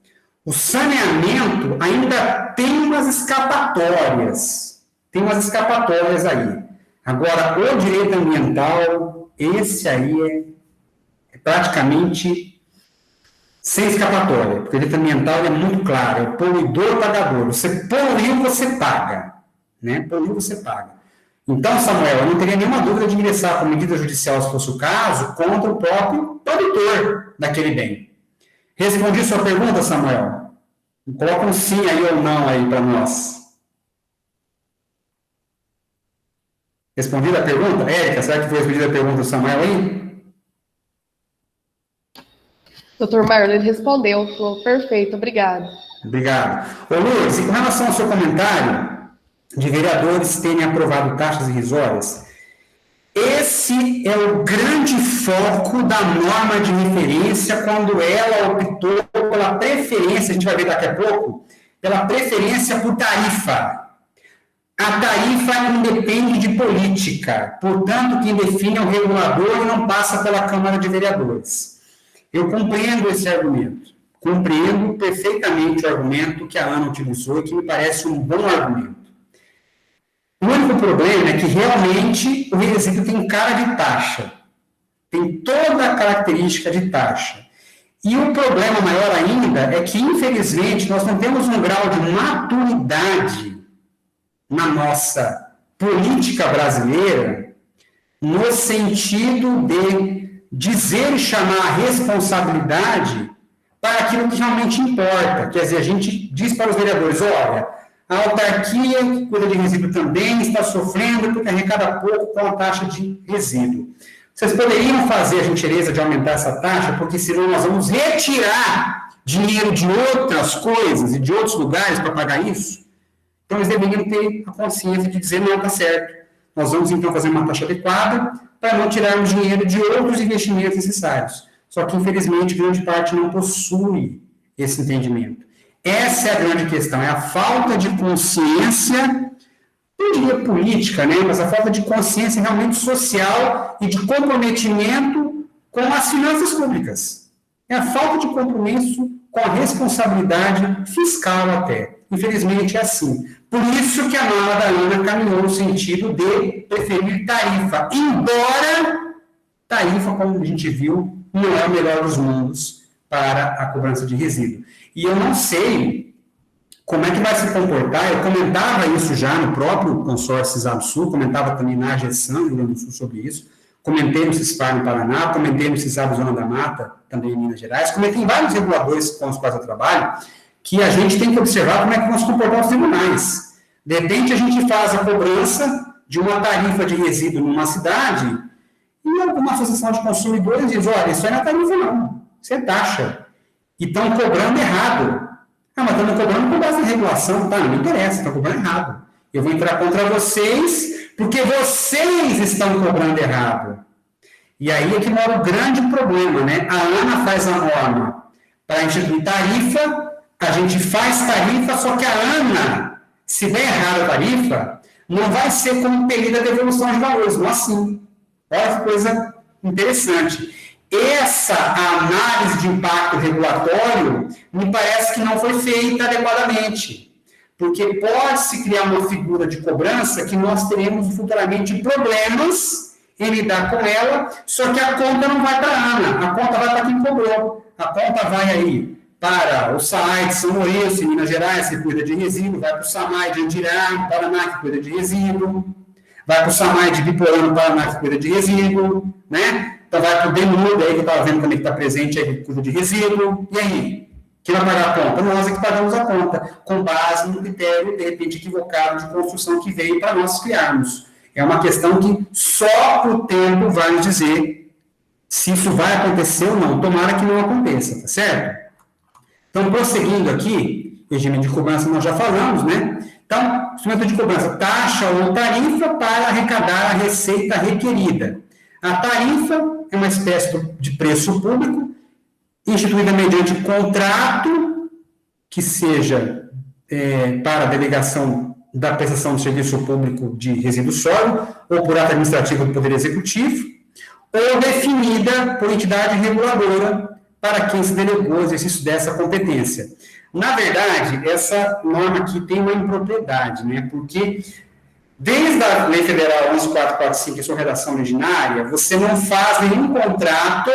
O saneamento ainda tem umas escapatórias. Tem umas escapatórias aí. Agora, o direito ambiental, esse aí é praticamente sem escapatória, porque o direito ambiental é muito claro, é o poluidor pagador. Você poluiu, você paga. Né? Poluiu, você paga. Então, Samuel, eu não teria nenhuma dúvida de ingressar com medida judicial, se fosse o caso, contra o próprio produtor daquele bem. Respondi sua pergunta, Samuel? Coloca um sim aí ou não aí para nós. Respondida a pergunta? Érica, será que foi respondida a pergunta do Samuel aí? Doutor Marlon respondeu, falou, perfeito, obrigado. Obrigado. Ô Luiz, com relação ao seu comentário de vereadores terem aprovado taxas irrisórias, esse é o grande foco da norma de referência quando ela optou pela preferência, a gente vai ver daqui a pouco, pela preferência por tarifa. A tarifa independe de política, portanto, quem define é o regulador e não passa pela Câmara de Vereadores. Eu compreendo esse argumento, compreendo perfeitamente o argumento que a Ana utilizou e que me parece um bom argumento. O único problema é que realmente o resíduo tem cara de taxa, tem toda a característica de taxa. E o problema maior ainda é que, infelizmente, nós não temos um grau de maturidade na nossa política brasileira, no sentido de dizer e chamar a responsabilidade para aquilo que realmente importa. Quer dizer, a gente diz para os vereadores, olha, a autarquia que cuida de resíduo também está sofrendo porque arrecada pouco com a taxa de resíduo. Vocês poderiam fazer a gentileza de aumentar essa taxa, porque senão nós vamos retirar dinheiro de outras coisas e de outros lugares para pagar isso? Então, eles deveriam ter a consciência de dizer, não, está certo. Nós vamos, então, fazer uma taxa adequada para não tirarmos dinheiro de outros investimentos necessários. Só que, infelizmente, grande parte não possui esse entendimento. Essa é a grande questão, é a falta de consciência, não diria política, né, mas a falta de consciência realmente social e de comprometimento com as finanças públicas. É a falta de compromisso com a responsabilidade fiscal até. Infelizmente é assim. Por isso que a norma da Ana caminhou no sentido de preferir tarifa, embora tarifa, como a gente viu, não é o melhor dos mundos para a cobrança de resíduo. E eu não sei como é que vai se comportar, eu comentava isso já no próprio consórcio CISAB-Sul, comentava também na AGESAN, no Rio Grande do Sul, sobre isso, comentei no CISPAR no Paraná, comentei no CISAB Zona da Mata, também em Minas Gerais, comentei em vários reguladores com os quais eu trabalho, que a gente tem que observar como é que vão se comportar os tribunais. De repente, a gente faz a cobrança de uma tarifa de resíduo numa cidade e alguma associação de consumidores diz, olha, isso aí não é tarifa não, isso é taxa. E estão cobrando errado. Ah, mas estão cobrando com base na regulação, tá? Não me interessa, estão cobrando errado. Eu vou entrar contra vocês porque vocês estão cobrando errado. E aí é que mora o grande problema, né? A ANA faz a norma para instituir tarifa, a gente faz tarifa, só que a ANA, se der errado a tarifa, não vai ser compelida a devolução de valores, não assim. Olha que coisa interessante. Essa análise de impacto regulatório me parece que não foi feita adequadamente, porque pode-se criar uma figura de cobrança que nós teremos futuramente problemas em lidar com ela, só que a conta não vai para a ANA, a conta vai para quem cobrou, a conta vai aí para o SAAI de São Lourenço, em Minas Gerais, que cuida de resíduo, vai para o SAMAI de Andirá, no Paraná, que cuida de resíduo, vai para o SAMAI de Biporã, no Paraná, que cuida de resíduo, né? Então vai para o DENUD, aí que estava vendo como é que está presente, aí que cuida de resíduo, e aí? Quem vai pagar a conta? Nós é que pagamos a conta, com base no critério, de repente, equivocado de construção que veio para nós criarmos. É uma questão que só o tempo vai nos dizer se isso vai acontecer ou não. Tomara que não aconteça, tá certo? Então, prosseguindo aqui, regime de cobrança nós já falamos, né? Então, instrumento de cobrança, taxa ou tarifa para arrecadar a receita requerida. A tarifa é uma espécie de preço público, instituída mediante contrato, que seja para a delegação da prestação de serviço público de resíduo sólido, ou por ato administrativo do Poder Executivo, ou definida por entidade reguladora para quem se delegou o exercício dessa competência. Na verdade, essa norma aqui tem uma impropriedade, né? Porque Desde a Lei Federal 11.445, que é sua redação originária, você não faz nenhum contrato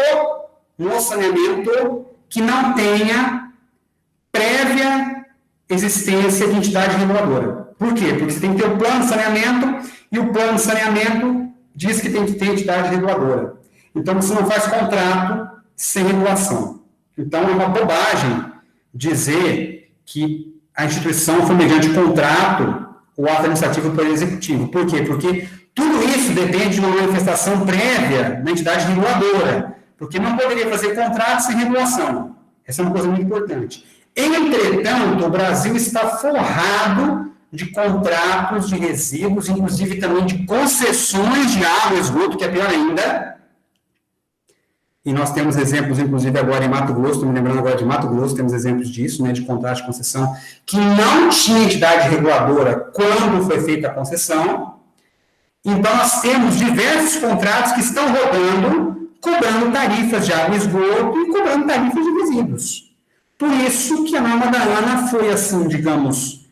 no saneamento que não tenha prévia existência de entidade reguladora. Por quê? Porque você tem que ter o plano de saneamento, e o plano de saneamento diz que tem que ter entidade reguladora. Então, você não faz contrato sem regulação. Então, é uma bobagem dizer que a instituição foi mediante contrato o ato administrativo do Poder Executivo. Por quê? Porque tudo isso depende de uma manifestação prévia na entidade reguladora, porque não poderia fazer contrato sem regulação. Essa é uma coisa muito importante. Entretanto, o Brasil está forrado de contratos de resíduos, inclusive também de concessões de água e esgoto, que é pior ainda. E nós temos exemplos, inclusive, agora em Mato Grosso, estou me lembrando agora de Mato Grosso, temos exemplos disso, né, de contrato de concessão, que não tinha entidade reguladora quando foi feita a concessão. Então, nós temos diversos contratos que estão rodando, cobrando tarifas de água e esgoto e cobrando tarifas de resíduos. Por isso que a norma da ANA foi, assim, digamos,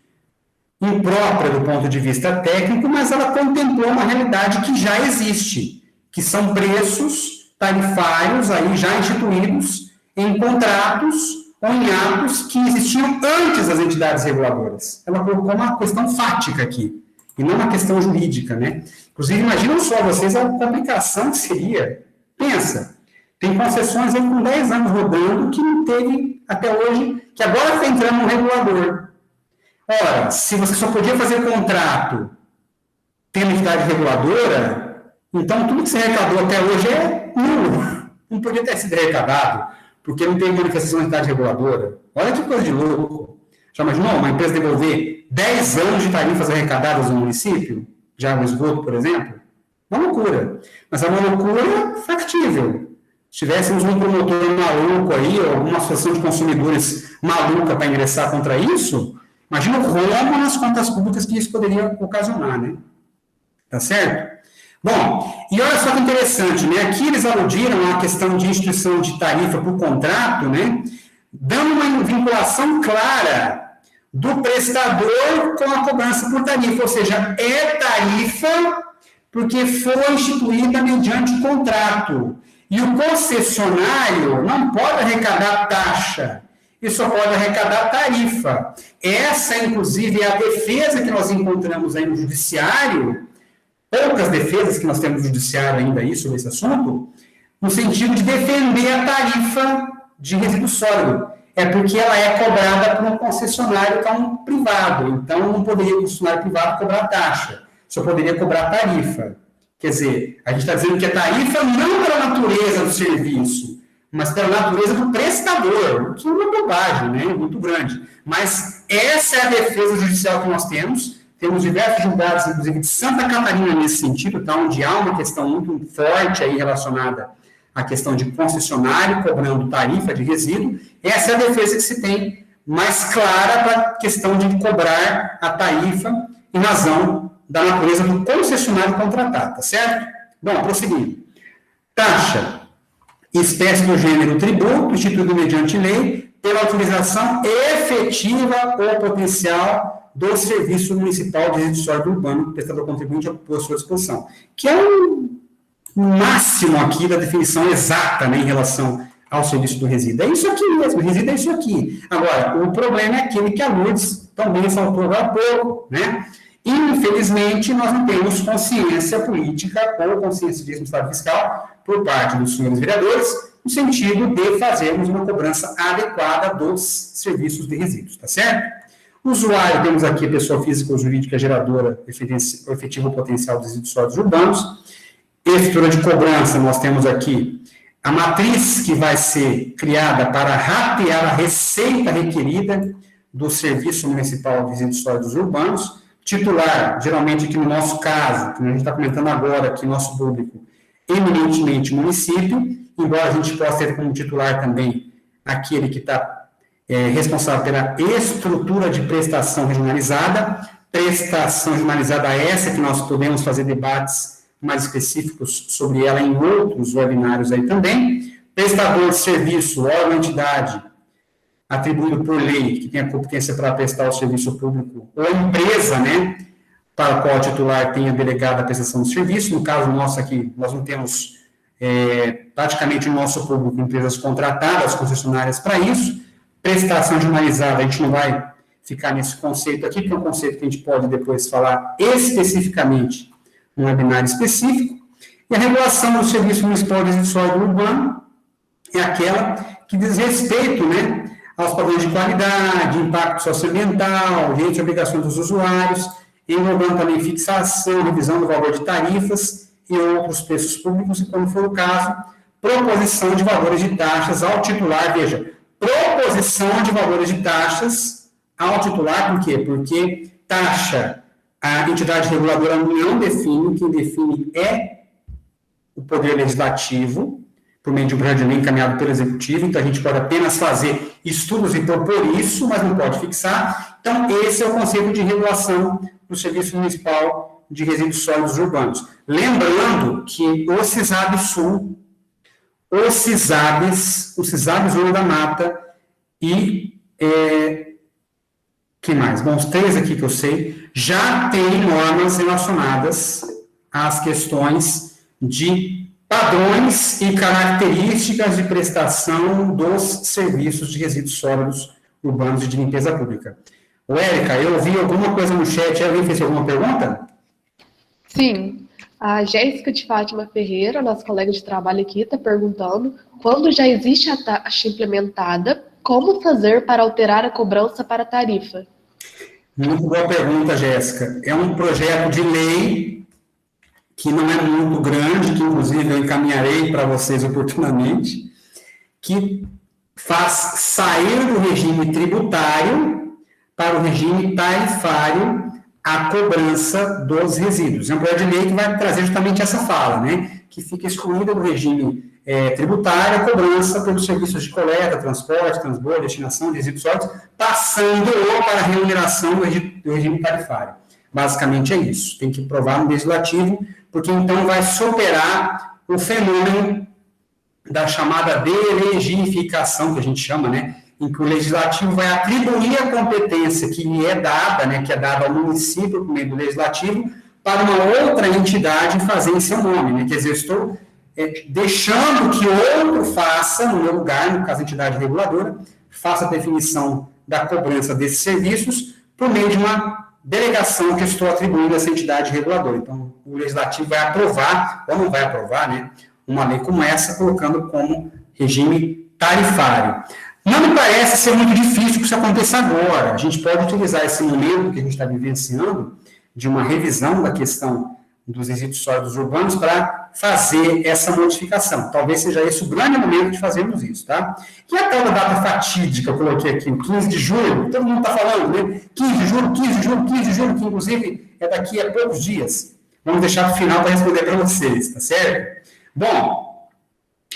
imprópria do ponto de vista técnico, mas ela contemplou uma realidade que já existe, que são preços tarifários aí já instituídos em contratos ou em atos que existiam antes das entidades reguladoras. Ela colocou uma questão fática aqui, e não uma questão jurídica, né? Inclusive, imaginam só vocês a complicação que seria. Pensa, tem concessões aí com 10 anos rodando que não teve até hoje, que agora está entrando no regulador. Ora, se você só podia fazer contrato tendo entidade reguladora, então tudo que você arrecadou até hoje é nulo. Não podia ter sido arrecadado, porque não tem manifestação de entidade reguladora. Olha que coisa de louco. Já imaginou uma empresa devolver 10 anos de tarifas arrecadadas no município? De água e esgoto, por exemplo? Uma loucura. Mas é uma loucura factível. Se tivéssemos um promotor maluco aí, ou alguma associação de consumidores maluca para ingressar contra isso, imagina o rombo nas contas públicas que isso poderia ocasionar, né? Tá certo? Bom, e olha só que interessante, né? Aqui eles aludiram à questão de instituição de tarifa por contrato, né? Dando uma vinculação clara do prestador com a cobrança por tarifa, ou seja, é tarifa porque foi instituída mediante contrato. E o concessionário não pode arrecadar taxa, ele só pode arrecadar tarifa. Essa, inclusive, é a defesa que nós encontramos aí no judiciário, poucas defesas que nós temos no judiciário ainda aí sobre esse assunto, no sentido de defender a tarifa de resíduo sólido. É porque ela é cobrada por um concessionário que é um privado. Então, não poderia o concessionário privado cobrar taxa, só poderia cobrar tarifa. Quer dizer, a gente está dizendo que a tarifa não pela natureza do serviço, mas pela natureza do prestador. Isso é uma bobagem, né? Muito grande. Mas essa é a defesa judicial que nós temos. Temos diversos julgados, inclusive de Santa Catarina, nesse sentido, tá? Onde há uma questão muito forte aí relacionada à questão de concessionário cobrando tarifa de resíduo. Essa é a defesa que se tem mais clara para a questão de cobrar a tarifa em razão da natureza do concessionário contratado, tá certo? Bom, prosseguindo. Taxa, espécie do gênero tributo, instituído mediante lei, pela utilização efetiva ou potencial do Serviço Municipal de Resíduos Sólidos Urbanos, que o prestador contribuinte pôs à sua disposição. Que é o máximo aqui da definição exata, né, em relação ao serviço do resíduo. É isso aqui mesmo, resíduo é isso aqui. Agora, o problema é aquele que a Lourdes também ressaltou agora há pouco, né? Infelizmente, nós não temos consciência política ou consciência de responsabilidade fiscal por parte dos senhores vereadores, no sentido de fazermos uma cobrança adequada dos serviços de resíduos, tá certo? Usuário, temos aqui a pessoa física ou jurídica geradora, efetivo potencial de resíduos sólidos urbanos. Estrutura de cobrança, nós temos aqui a matriz que vai ser criada para ratear a receita requerida do Serviço Municipal de Resíduos Sólidos Urbanos. Titular, geralmente aqui no nosso caso, que a gente está comentando agora aqui, nosso público, eminentemente município, embora a gente possa ter como titular também aquele que está responsável pela estrutura de prestação regionalizada, prestação regionalizada essa que nós podemos fazer debates mais específicos sobre ela em outros webinários aí também, prestador de serviço, órgão, entidade, atribuído por lei, que tem a competência para prestar o serviço público, ou empresa, né, para o qual o titular tenha delegado a prestação de serviço. No caso nosso aqui, nós não temos praticamente o nosso público empresas contratadas, concessionárias para isso. Prestação generalizada, a gente não vai ficar nesse conceito aqui, que é um conceito que a gente pode depois falar especificamente num webinar específico. E a regulação do Serviço Municipal de Resíduo Sólido Urbano é aquela que diz respeito, né, aos padrões de qualidade, impacto socioambiental, direitos e obrigações dos usuários, envolvendo também fixação, revisão do valor de tarifas e outros preços públicos, e, quando for o caso, proposição de valores de taxas ao titular. Veja, proposição de valores de taxas ao titular, por quê? Porque taxa, a entidade reguladora não define, quem define é o Poder Legislativo, por meio de um projeto de lei encaminhado pelo Executivo, então a gente pode apenas fazer estudos e propor isso, mas não pode fixar. Então, esse é o conceito de regulação do Serviço Municipal de Resíduos Sólidos Urbanos. Lembrando que o CISAB-Sul, o CISAB Zona da Mata e que mais? Bom, os três aqui que eu sei, já tem normas relacionadas às questões de padrões e características de prestação dos serviços de resíduos sólidos urbanos e de limpeza pública. Ô, Érica, eu ouvi alguma coisa no chat, alguém fez alguma pergunta? Sim, a Jéssica de Fátima Ferreira, nossa colega de trabalho aqui, está perguntando: quando já existe a taxa implementada, como fazer para alterar a cobrança para a tarifa? Muito boa pergunta, Jéssica. É um projeto de lei que não é muito grande, que inclusive eu encaminharei para vocês oportunamente, que faz sair do regime tributário para o regime tarifário a cobrança dos resíduos. É um projeto de lei que vai trazer justamente essa fala, né? Que fica excluída do regime tributário a cobrança pelos serviços de coleta, transporte, transbordo, destinação de resíduos sólidos, passando para a remuneração do regime tarifário. Basicamente é isso. Tem que provar no legislativo, porque então vai superar o fenômeno da chamada delegificação, que a gente chama, né? Em que o legislativo vai atribuir a competência que lhe é dada, né, que é dada ao município por meio do legislativo, para uma outra entidade fazer em seu nome, né? Quer dizer, eu estou deixando que outro faça, no meu lugar, no caso a entidade reguladora, faça a definição da cobrança desses serviços por meio de uma delegação que eu estou atribuindo a essa entidade reguladora. Então, o legislativo vai aprovar, ou não vai aprovar, né, uma lei como essa, colocando como regime tarifário. Não me parece ser muito difícil que isso aconteça agora. A gente pode utilizar esse momento que a gente está vivenciando, de uma revisão da questão dos resíduos sólidos urbanos, para fazer essa modificação. Talvez seja esse o grande momento de fazermos isso, tá? E a tal da data fatídica, eu coloquei aqui, o 15 de julho, todo mundo está falando, né? 15 de julho, 15 de julho, 15 de julho, que inclusive é daqui a poucos dias. Vamos deixar para o final para responder para vocês, tá certo? Bom,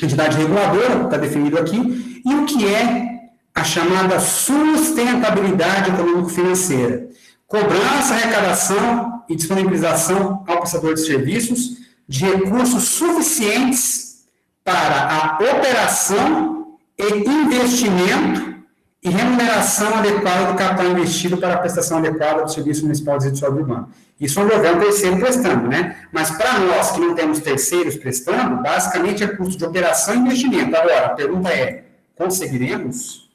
entidade reguladora, está definido aqui, e o que é a chamada sustentabilidade econômico-financeira? Cobrança, arrecadação e disponibilização ao prestador de serviços de recursos suficientes para a operação e investimento e remuneração adequada do capital investido para a prestação adequada do Serviço Municipal de Resíduos Sólidos Urbanos. Isso onde houver um terceiro prestando, né? Mas para nós que não temos terceiros prestando, basicamente é custo de operação e investimento. Agora, a pergunta é, conseguiremos?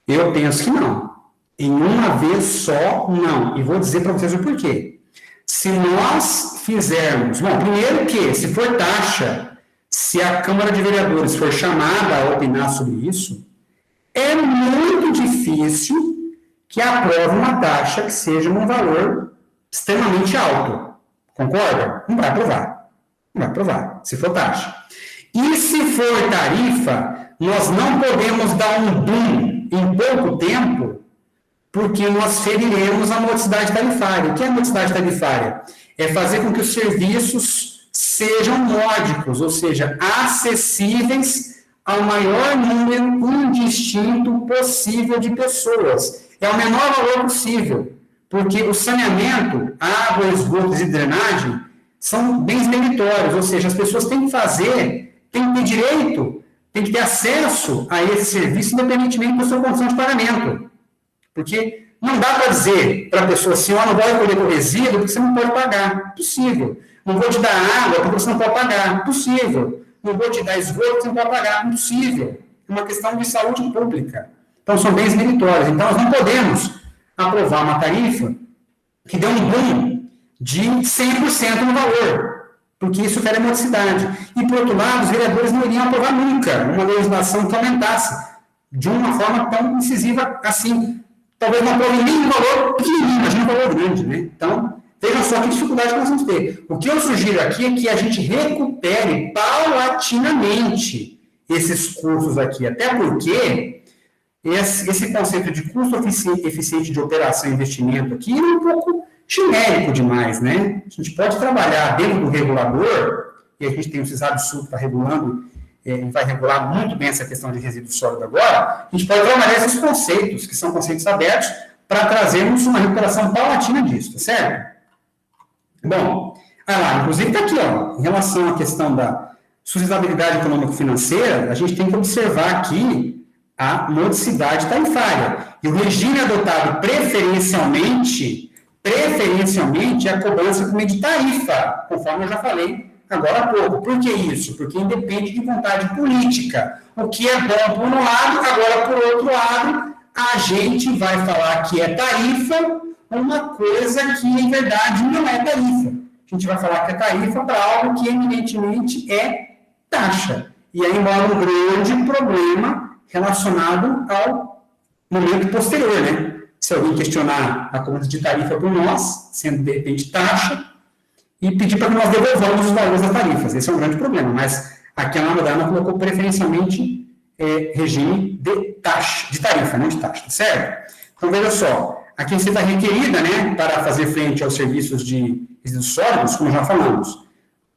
Eu penso que não. Em uma vez só, não. E vou dizer para vocês o porquê. Se nós fizermos... Bom, primeiro que, se for taxa, se a Câmara de Vereadores for chamada a opinar sobre isso, é muito difícil que aprove uma taxa que seja um valor extremamente alto. Concorda? Não vai aprovar. Não vai aprovar, se for taxa. E se for tarifa, nós não podemos dar um boom em pouco tempo, porque nós feriremos a modicidade tarifária. O que é a modicidade tarifária? É fazer com que os serviços sejam módicos, ou seja, acessíveis ao maior número indistinto possível de pessoas. É o menor valor possível, porque o saneamento, água, esgotos e drenagem são bens meritórios, ou seja, as pessoas têm que fazer, têm que ter direito, têm que ter acesso a esse serviço, independentemente da sua condição de pagamento. Porque Não dá para dizer para a pessoa assim, ó, não vai recolher o resíduo porque você não pode pagar. Impossível. Não vou te dar água porque você não pode pagar. Impossível. Não vou te dar esgoto porque você não pode pagar. Impossível. É uma questão de saúde pública. Então, são bens meritórios. Então, nós não podemos aprovar uma tarifa que dê um boom de 100% no valor, porque isso fere a modicidade. E, por outro lado, os vereadores não iriam aprovar nunca uma legislação que aumentasse de uma forma tão incisiva assim. Talvez não aprovem nem um valor pequenininho, imagina um valor grande, né? Então, vejam só que dificuldade que nós vamos ter. O que eu sugiro aqui é que a gente recupere paulatinamente esses custos aqui, até porque esse conceito de custo eficiente de operação e investimento aqui é um pouco genérico demais, né? A gente pode trabalhar dentro do regulador, e a gente tem o CISAB-SUL que está regulando, e vai regular muito bem essa questão de resíduo sólido agora, a gente pode trabalhar esses conceitos, que são conceitos abertos, para trazermos uma recuperação paulatina disso, tá certo? Bom, inclusive está aqui, ó, em relação à questão da sustentabilidade econômico-financeira, a gente tem que observar aqui a modicidade tarifária. E o regime adotado preferencialmente é a cobrança por meio de tarifa, conforme eu já falei agora há pouco. Por que isso? Porque independe de vontade política. O que é bom por um lado, agora por outro lado, a gente vai falar que é tarifa uma coisa que, em verdade, não é tarifa. A gente vai falar que é tarifa para algo que, eminentemente, é taxa. E aí mora um grande problema relacionado ao momento posterior, né? Se alguém questionar a conta de tarifa por nós, sendo, de repente, taxa, e pedir para que nós devolvamos os valores das tarifas. Esse é um grande problema, mas aqui a norma da ANA colocou preferencialmente regime de taxa, de tarifa, não de taxa, tá certo? Então, veja só, aqui a receita requerida, né, para fazer frente aos serviços de resíduos sólidos, como já falamos,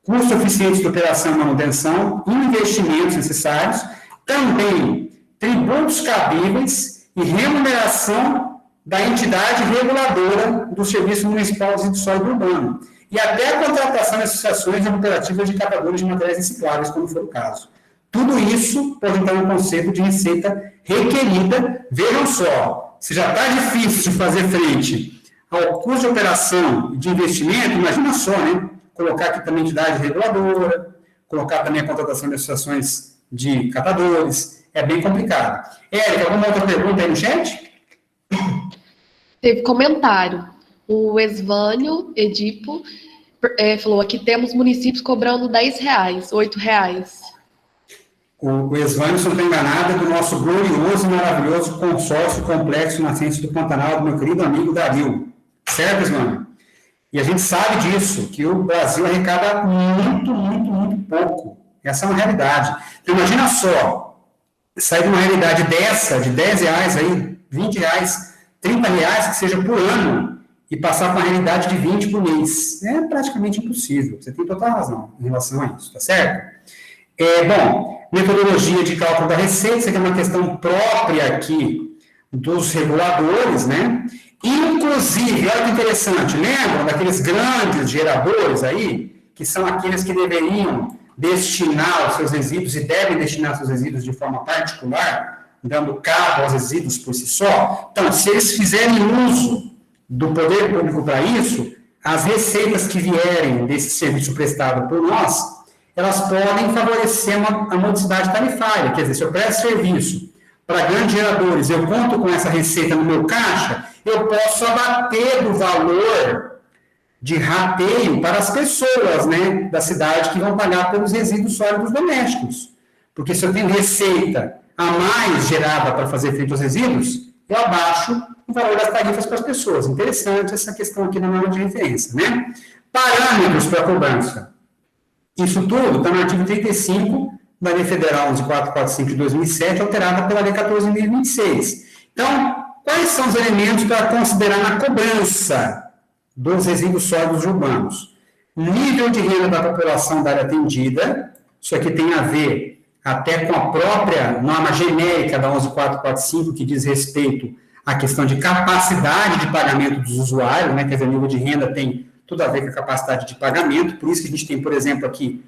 custo eficiente de operação e manutenção, investimentos necessários, também tributos cabíveis e remuneração da entidade reguladora do Serviço Municipal de Resíduos Sólidos Urbano, e até a contratação de associações e cooperativas de catadores de materiais recicláveis, como for o caso. Tudo isso pode entrar no conceito de receita requerida. Vejam só, se já está difícil de fazer frente ao custo de operação e de investimento, imagina só, né? Colocar aqui também entidade reguladora, colocar também a contratação de associações de catadores, é bem complicado. Érica, alguma outra pergunta aí no chat? Teve comentário. O Esvânio Edipo falou: aqui temos municípios cobrando R$10, R$8. O Esvânio, se não estou enganado, é do nosso glorioso e maravilhoso consórcio complexo Nascente do Pantanal, do meu querido amigo Dario. Certo, Esvânio? E a gente sabe disso, que o Brasil arrecada muito, muito, muito pouco. Essa é uma realidade. Então, imagina só, sair de uma realidade dessa, de R$10 aí, R$20, R$30, que seja por ano, e passar para uma realidade de 20 por mês. É praticamente impossível. Você tem total razão em relação a isso, tá certo? Bom, metodologia de cálculo da receita, isso aqui é uma questão própria aqui dos reguladores, né? Inclusive, olha que interessante, lembram daqueles grandes geradores aí, que são aqueles que deveriam destinar os seus resíduos e devem destinar seus resíduos de forma particular, dando cabo aos resíduos por si só? Então, se eles fizerem uso do poder público para isso, as receitas que vierem desse serviço prestado por nós, elas podem favorecer a modicidade tarifária. Quer dizer, se eu presto serviço para grandes geradores, eu conto com essa receita no meu caixa, eu posso abater do valor de rateio para as pessoas, né, da cidade que vão pagar pelos resíduos sólidos domésticos. Porque se eu tenho receita a mais gerada para fazer frente aos resíduos, eu abaixo o valor das tarifas para as pessoas. Interessante essa questão aqui na norma de referência, né? Parâmetros para a cobrança. Isso tudo está no artigo 35 da Lei Federal 11.445 de 2007, alterada pela Lei 14.026. Então, quais são os elementos para considerar na cobrança dos resíduos sólidos urbanos? Nível de renda da população da área atendida, isso aqui tem a ver até com a própria norma genérica da 11.445, que diz respeito à questão de capacidade de pagamento dos usuários, né? Quer dizer, nível de renda tem tudo a ver com a capacidade de pagamento, por isso que a gente tem, por exemplo, aqui,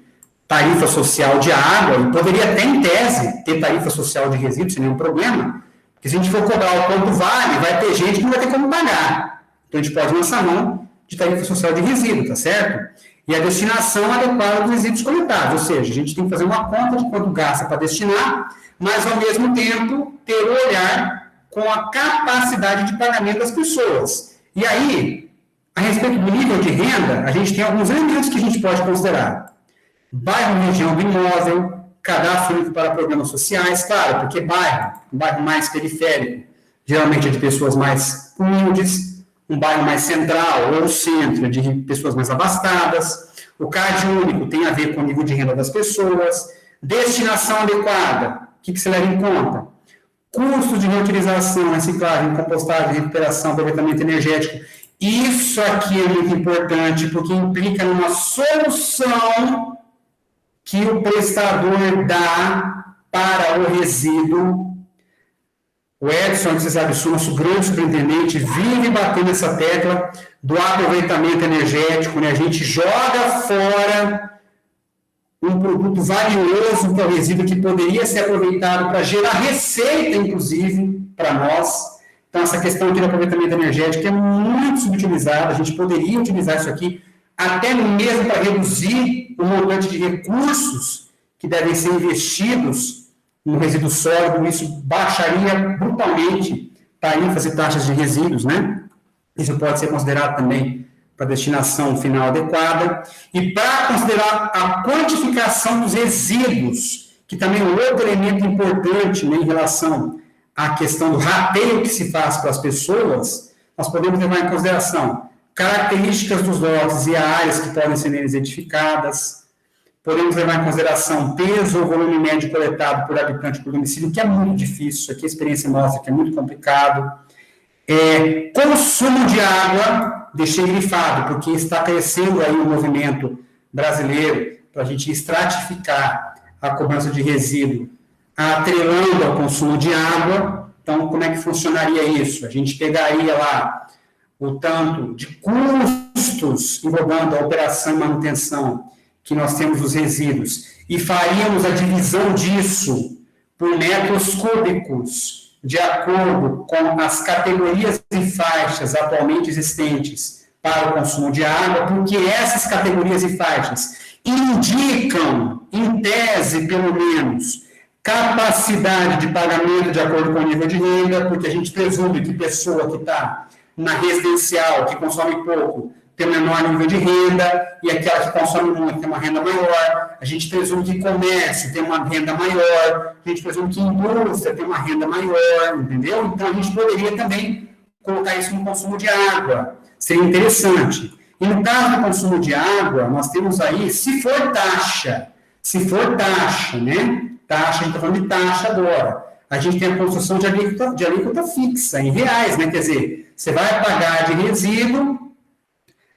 tarifa social de água, e poderia até, em tese, ter tarifa social de resíduos, sem nenhum problema, Porque se a gente for cobrar o quanto vale, vai ter gente que não vai ter como pagar. Então a gente pode lançar mão de tarifa social de resíduo, tá certo? E a destinação adequada dos resíduos coletados, ou seja, a gente tem que fazer uma conta de quanto gasta para destinar, mas ao mesmo tempo ter o olhar com a capacidade de pagamento das pessoas. E aí, a respeito do nível de renda, a gente tem alguns elementos que a gente pode considerar. Bairro e região do imóvel, cadastro único para programas sociais, claro, porque um bairro mais periférico, geralmente é de pessoas mais humildes, um bairro mais central ou centro de pessoas mais abastadas, o CAD único tem a ver com o nível de renda das pessoas, destinação adequada, o que você leva em conta? Custos de reutilização, reciclagem, compostagem, recuperação, aproveitamento energético. Isso aqui é muito importante, porque implica numa solução que o prestador dá para o resíduo. O Edson, que você sabe, o nosso grande superintendente, vive batendo essa tecla do aproveitamento energético, né? A gente joga fora um produto valioso que é o resíduo que poderia ser aproveitado para gerar receita, inclusive, para nós. Então, essa questão aqui do aproveitamento energético é muito subutilizada, a gente poderia utilizar isso aqui até mesmo para reduzir o montante de recursos que devem ser investidos no resíduo sólido, isso baixaria brutalmente tarifas e taxas de resíduos, né? Isso pode ser considerado também para destinação final adequada, e para considerar a quantificação dos resíduos, que também é um outro elemento importante, né, em relação à questão do rateio que se faz para as pessoas, nós podemos levar em consideração características dos lotes e áreas que podem ser neles edificadas, podemos levar em consideração peso ou volume médio coletado por habitante por domicílio, que é muito difícil, aqui a experiência mostra que é muito complicado. Consumo de água, deixei grifado, porque está crescendo aí o movimento brasileiro para a gente estratificar a cobrança de resíduo, atrelando ao consumo de água. Então, como é que funcionaria isso? A gente pegaria lá o tanto de custos envolvendo a operação e manutenção que nós temos dos resíduos e faríamos a divisão disso por metros cúbicos, de acordo com as categorias e faixas atualmente existentes para o consumo de água, porque essas categorias e faixas indicam, em tese, pelo menos, capacidade de pagamento de acordo com o nível de renda, porque a gente presume que pessoa que está na residencial, que consome pouco, tem um menor nível de renda, e aquela que consome muito tem uma renda maior. A gente presume que comércio tem uma renda maior, a gente presume que indústria tem uma renda maior, entendeu? Então, a gente poderia também colocar isso no consumo de água. Seria interessante. E no caso do consumo de água, nós temos aí, se for taxa, né? Taxa, a gente está falando de taxa agora. A gente tem a construção de alíquota fixa, em reais, né? Quer dizer, você vai pagar de resíduo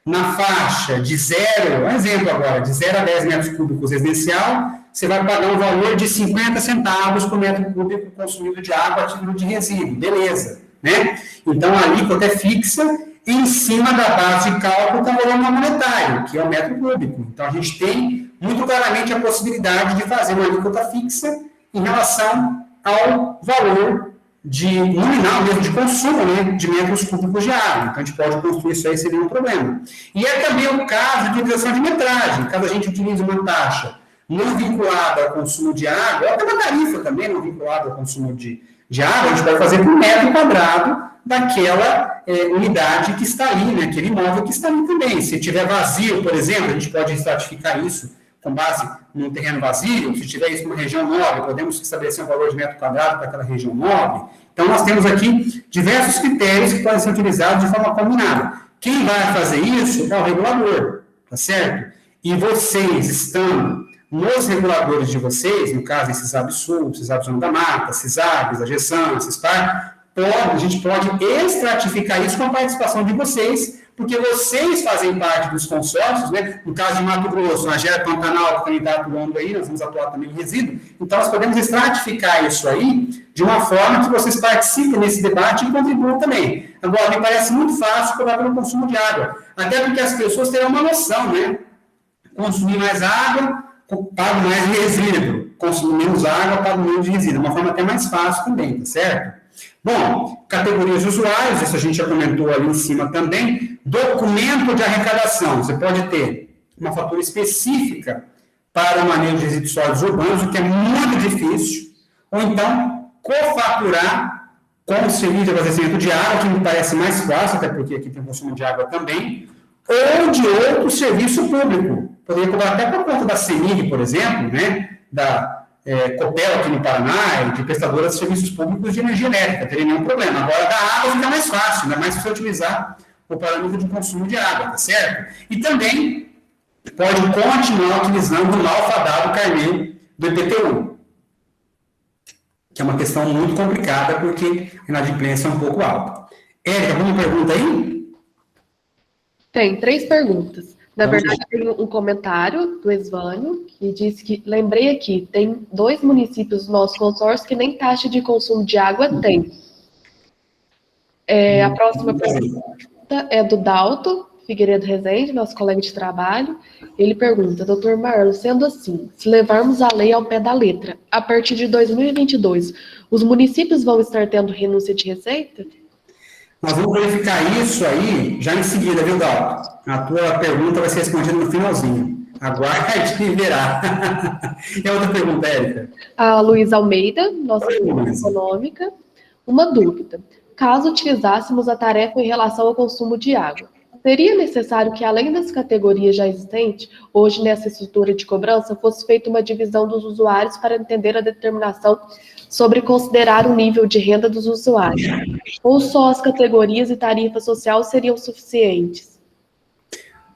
na faixa de 0, um exemplo agora, de 0 a 10 metros cúbicos residencial, você vai pagar um valor de 50 centavos por metro cúbico consumido de água a título de resíduo, beleza, né? Então, a alíquota é fixa em cima da base de cálculo do valor monetário, que é o metro cúbico. Então, a gente tem muito claramente a possibilidade de fazer uma alíquota fixa em relação ao valor de nominal mesmo de consumo, né, de metros cúbicos de água. Então, a gente pode construir isso aí sem nenhum problema. E é também o caso de utilização de metragem. Caso a gente utilize uma taxa não vinculada ao consumo de água, ou até uma tarifa também não vinculada ao consumo de água, a gente vai fazer por metro quadrado daquela unidade que está ali, né, aquele imóvel que está ali também. Se tiver vazio, por exemplo, a gente pode estratificar isso com base num terreno vazio. Se tiver isso numa região nobre, podemos estabelecer um valor de metro quadrado para aquela região nobre. Então, nós temos aqui diversos critérios que podem ser utilizados de forma combinada. Quem vai fazer isso é o regulador, tá certo? E vocês estando nos reguladores de vocês, no caso, esses CISAB-Sul, CISAB-Zona da Mata, CISABs, a GESAN, CISPAR, a gente pode estratificar isso com a participação de vocês, porque vocês fazem parte dos consórcios, né? No caso de Mato Grosso, a Gera Pantanal, que também está atuando aí, nós vamos atuar também em resíduo, então nós podemos estratificar isso aí de uma forma que vocês participem nesse debate e contribuam também. Agora, me parece muito fácil cobrar pelo consumo de água, até porque as pessoas terão uma noção, né? Consumir mais água, pago mais resíduo. Consumir menos água, pago menos resíduo. Uma forma até mais fácil também, tá certo? Bom, categorias de usuários, isso a gente já comentou ali em cima também. Documento de arrecadação, você pode ter uma fatura específica para o manejo de resíduos sólidos urbanos, o que é muito difícil, ou então cofaturar com o serviço de abastecimento de água, que me parece mais fácil, até porque aqui tem consumo de água também, ou de outro serviço público. Poderia cobrar até por conta da CEMIG, por exemplo, né, da Copel aqui no Paraná, e de prestadoras de serviços públicos de energia elétrica, teria nenhum problema. Agora, da água fica mais fácil, ainda mais se você utilizar o parâmetro de consumo de água, tá certo? E também pode continuar utilizando o malfadado carnê do IPTU, que é uma questão muito complicada, porque a inadimplência é um pouco alta. Érica, alguma pergunta aí? Tem 3 perguntas. Na verdade, tem um comentário do Esvânio, que diz que, lembrei aqui, tem 2 municípios do nosso consórcio que nem taxa de consumo de água tem. A próxima pergunta é do Dalto Figueiredo Rezende, nosso colega de trabalho. Ele pergunta, doutor Marlon, sendo assim, se levarmos a lei ao pé da letra, a partir de 2022, os municípios vão estar tendo renúncia de receita? Nós vamos verificar isso aí já em seguida, viu, Dalton? A tua pergunta vai ser respondida no finalzinho. Aguarde e verá. E a outra pergunta, Érica? A Luísa Almeida, nossa economia econômica. Uma dúvida. Caso utilizássemos a tarefa em relação ao consumo de água, seria necessário que, além das categorias já existentes, hoje nessa estrutura de cobrança, fosse feita uma divisão dos usuários para entender a determinação sobre considerar o nível de renda dos usuários? Ou só as categorias e tarifa social seriam suficientes?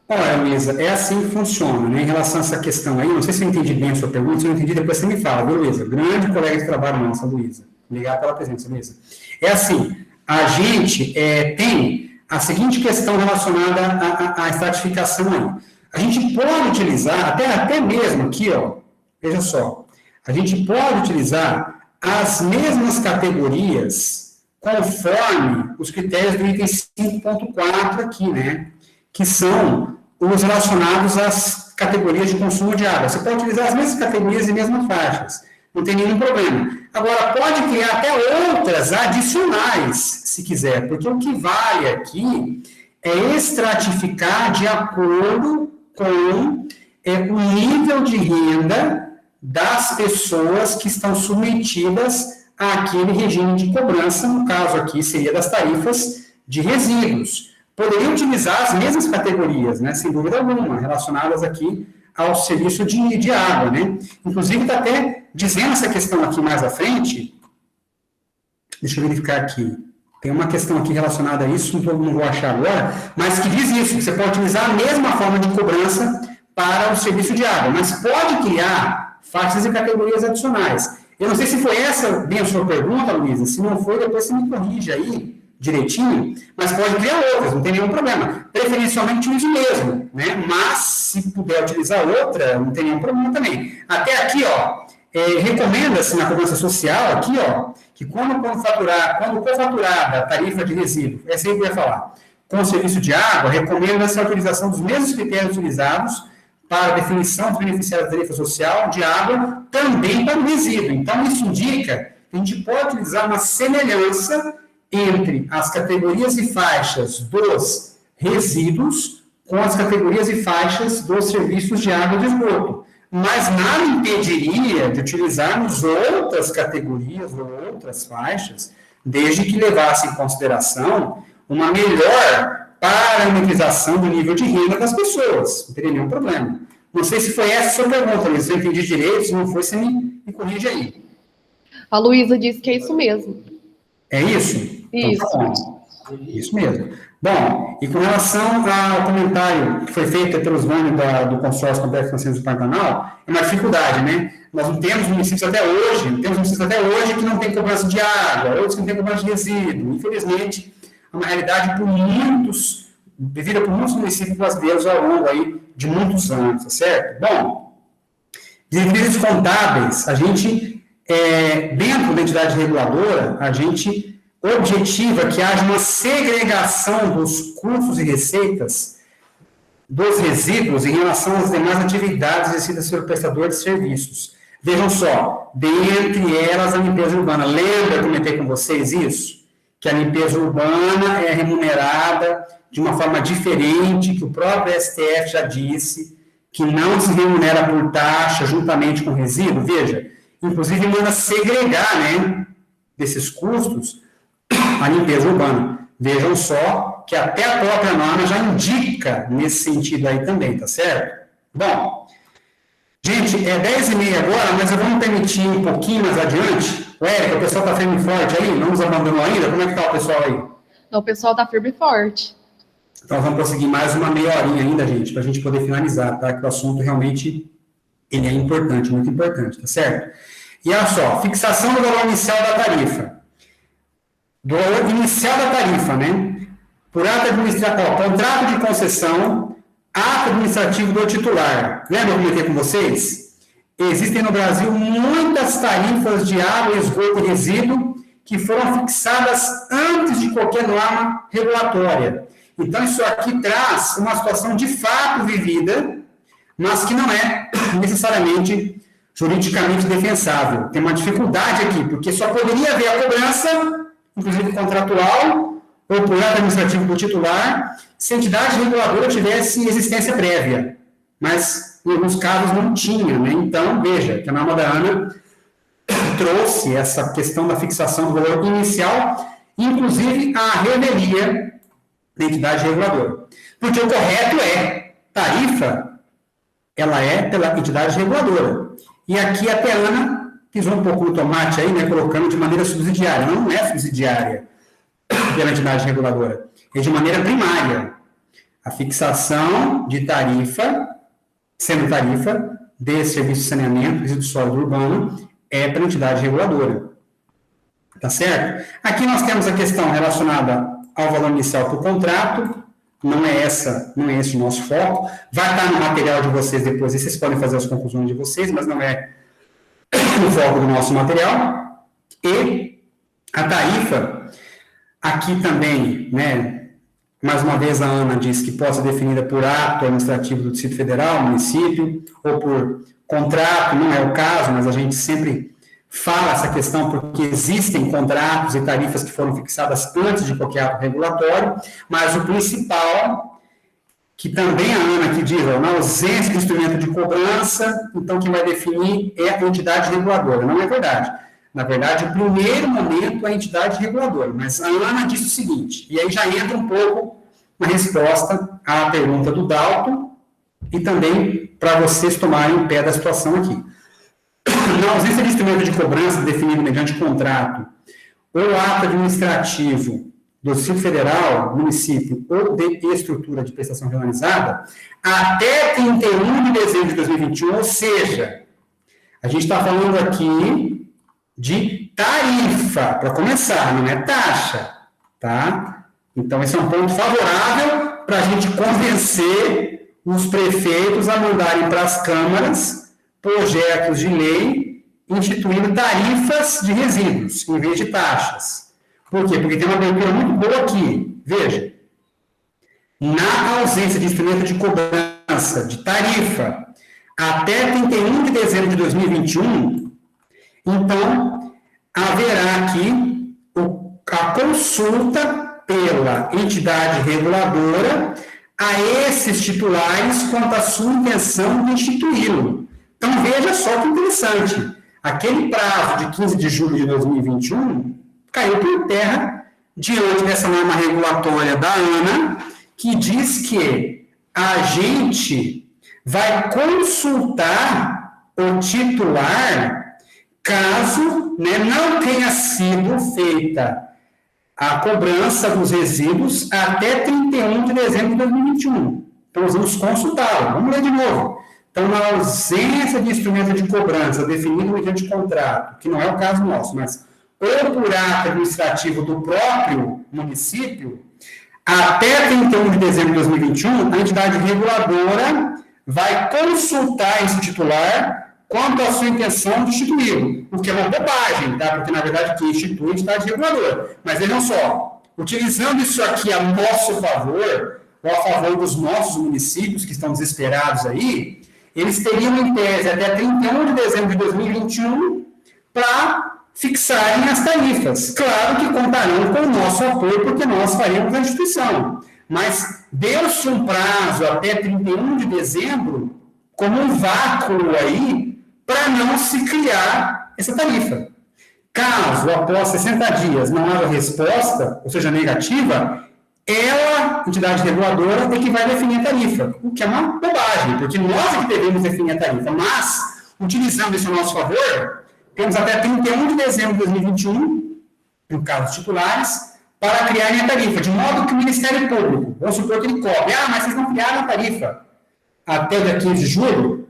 Olha, Luísa, é assim que funciona, né? Em relação a essa questão aí, não sei se eu entendi bem a sua pergunta, se eu não entendi, depois você me fala, viu, Luísa? Grande colega de trabalho nossa, Luísa. Obrigado pela presença, Luísa. É assim, a gente tem a seguinte questão relacionada à estratificação aí. A gente pode utilizar, até mesmo aqui, ó, veja só, a gente pode utilizar as mesmas categorias conforme os critérios do item 5.4 aqui, né? Que são os relacionados às categorias de consumo de água. Você pode utilizar as mesmas categorias e mesmas faixas, não tem nenhum problema. Agora, pode criar até outras adicionais, se quiser, porque o que vale aqui é estratificar de acordo com o nível de renda das pessoas que estão submetidas àquele regime de cobrança, no caso aqui seria das tarifas de resíduos. Poderia utilizar as mesmas categorias, né, sem dúvida alguma, relacionadas aqui ao serviço de água, né? Inclusive, está até dizendo essa questão aqui mais à frente, deixa eu verificar aqui, tem uma questão aqui relacionada a isso, não vou achar agora, mas que diz isso, que você pode utilizar a mesma forma de cobrança para o serviço de água, mas pode criar faixas e categorias adicionais. Eu não sei se foi essa bem a sua pergunta, Luísa, se não foi, depois você me corrige aí, direitinho, mas pode criar outras, não tem nenhum problema. Preferencialmente use o mesmo, né? Mas se puder utilizar outra, não tem nenhum problema também. Até aqui, ó, recomenda-se na cobrança social, aqui, ó, que quando cofaturada a tarifa de resíduo, essa aí que eu ia falar, com o serviço de água, recomenda-se a utilização dos mesmos critérios utilizados para a definição dos beneficiários da tarifa social de água, também para o resíduo. Então, isso indica que a gente pode utilizar uma semelhança entre as categorias e faixas dos resíduos com as categorias e faixas dos serviços de água e de esgoto. Mas nada impediria de utilizarmos outras categorias ou outras faixas, desde que levasse em consideração uma melhor parametrização do nível de renda das pessoas. Não teria nenhum problema. Não sei se foi essa a sua pergunta, Luísa, se eu entendi direito, se não foi, você me corrige aí. A Luísa disse que é isso mesmo. É isso? Isso. Então, tá bom. Isso mesmo. Bom, e com relação ao comentário que foi feito pelos donos do consórcio Complexo Financeiro do Pantanal, é uma dificuldade, né? Nós não temos municípios até hoje, que não tem cobrança de água, outros que não têm cobrança de resíduo. Infelizmente, é uma realidade vivida por muitos municípios brasileiros ao longo aí de muitos anos, tá certo? Bom, diretrizes contábeis, a gente, dentro da entidade reguladora, a gente objetiva que haja uma segregação dos custos e receitas dos resíduos em relação às demais atividades exercidas pelo prestador de serviços. Vejam só, dentre elas a limpeza urbana. Lembra que eu comentei com vocês isso? Que a limpeza urbana é remunerada de uma forma diferente, que o próprio STF já disse, que não se remunera por taxa juntamente com resíduo. Veja, inclusive manda segregar, né, desses custos a limpeza urbana. Vejam só que até a própria norma já indica nesse sentido aí também, tá certo? Bom, gente, é 10h30 agora, mas eu vou me permitir um pouquinho mais adiante. O Érica, o pessoal tá firme e forte aí? Não nos abandonou ainda? Como é que tá o pessoal aí? Não, o pessoal tá firme e forte. Então vamos conseguir mais uma meia horinha ainda, gente, para a gente poder finalizar, tá? Que o assunto realmente ele é importante, muito importante, tá certo? E olha só, fixação do valor inicial da tarifa. Do valor inicial da tarifa, né? Por ato administrativo, contrato de concessão, ato administrativo do titular. Lembra que eu comentei com vocês? Existem no Brasil muitas tarifas de água, esgoto e resíduo que foram fixadas antes de qualquer norma regulatória. Então, isso aqui traz uma situação de fato vivida, mas que não é necessariamente juridicamente defensável. Tem uma dificuldade aqui, porque só poderia haver a cobrança, inclusive contratual, ou por ato administrativo do titular, se a entidade reguladora tivesse existência prévia. Mas, em alguns casos, não tinha, né? Então, veja, que a norma da ANA trouxe essa questão da fixação do valor inicial, inclusive a revelia da entidade reguladora. Porque o correto é, tarifa, ela é pela entidade reguladora. E aqui até a Ana pisou um pouco no tomate aí, né, colocando de maneira subsidiária. Não é subsidiária pela entidade reguladora, é de maneira primária. A fixação de tarifa, sendo tarifa, de serviço de saneamento, resíduo sólido urbano, é pela entidade reguladora. Tá certo? Aqui nós temos a questão relacionada ao valor inicial do contrato, não é esse o nosso foco, vai estar no material de vocês depois, e vocês podem fazer as conclusões de vocês, mas não é o foco do nosso material. E a tarifa, aqui também, né, mais uma vez a Ana diz que pode ser definida por ato administrativo do Distrito Federal, município, ou por contrato, não é o caso, mas a gente sempre fala essa questão porque existem contratos e tarifas que foram fixadas antes de qualquer ato regulatório, mas o principal, que também a Ana aqui diz, na ausência de instrumento de cobrança, então quem vai definir é a entidade reguladora. Não é verdade. Na verdade, o primeiro momento é a entidade reguladora, mas a Ana disse o seguinte, e aí já entra um pouco na resposta à pergunta do Dalton, e também para vocês tomarem o pé da situação aqui. Na ausência de instrumento de cobrança definido mediante contrato ou ato administrativo do Distrito Federal, município ou de estrutura de prestação regionalizada, até 31 de dezembro de 2021, ou seja, a gente está falando aqui de tarifa, para começar, não é taxa, tá? Então, esse é um ponto favorável para a gente convencer os prefeitos a mandarem para as câmaras projetos de lei instituindo tarifas de resíduos, em vez de taxas. Por quê? Porque tem uma abertura muito boa aqui. Veja, na ausência de instrumento de cobrança de tarifa até 31 de dezembro de 2021, então, haverá aqui a consulta pela entidade reguladora a esses titulares quanto à sua intenção de instituí-lo. Então, veja só que interessante. Aquele prazo de 15 de julho de 2021 caiu por terra diante dessa norma regulatória da ANA, que diz que a gente vai consultar o titular caso, né, não tenha sido feita a cobrança dos resíduos até 31 de dezembro de 2021. Então, nós vamos consultá-lo. Vamos ler de novo. Então, na ausência de instrumento de cobrança definido mediante contrato, que não é o caso nosso, mas ou por ato administrativo do próprio município, até 31 de dezembro de 2021, a entidade reguladora vai consultar esse titular quanto à sua intenção de instituí-lo, o que é uma bobagem, tá? Porque, na verdade, quem institui é a entidade reguladora. Mas vejam só, utilizando isso aqui a nosso favor, ou a favor dos nossos municípios que estão desesperados aí, eles teriam, em tese, até 31 de dezembro de 2021 para fixarem as tarifas. Claro que contarão com o nosso apoio, porque nós faremos a instituição. Mas deu-se um prazo até 31 de dezembro, como um vácuo aí, para não se criar essa tarifa. Caso, após 60 dias, não haja resposta, ou seja, negativa, ela, entidade reguladora, é que vai definir a tarifa, o que é uma bobagem, porque nós é que devemos definir a tarifa, mas, utilizando isso a nosso favor, temos até 31 de dezembro de 2021, no caso dos titulares, para criarem a tarifa, de modo que o Ministério Público, vamos supor que ele cobre, mas vocês não criaram a tarifa até o dia 15 de julho,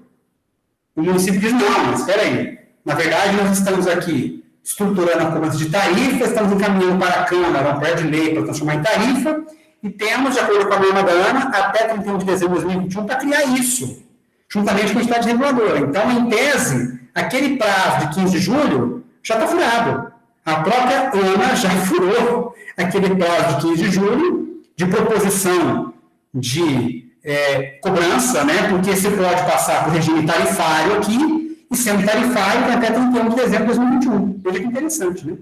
o município diz, não, mas espera aí, na verdade nós estamos aqui estruturando a cobrança de tarifa, estamos encaminhando para a Câmara um projeto de lei para transformar em tarifa, e temos, de acordo com a norma da ANA, até 31 de dezembro de 2021 para criar isso, juntamente com a entidade reguladora. Então, em tese, aquele prazo de 15 de julho já está furado. A própria ANA já furou aquele prazo de 15 de julho de proposição de cobrança, né, porque você pode passar por regime tarifário aqui, e sendo tarifário até 31 de dezembro de 2021. Veja que interessante, né?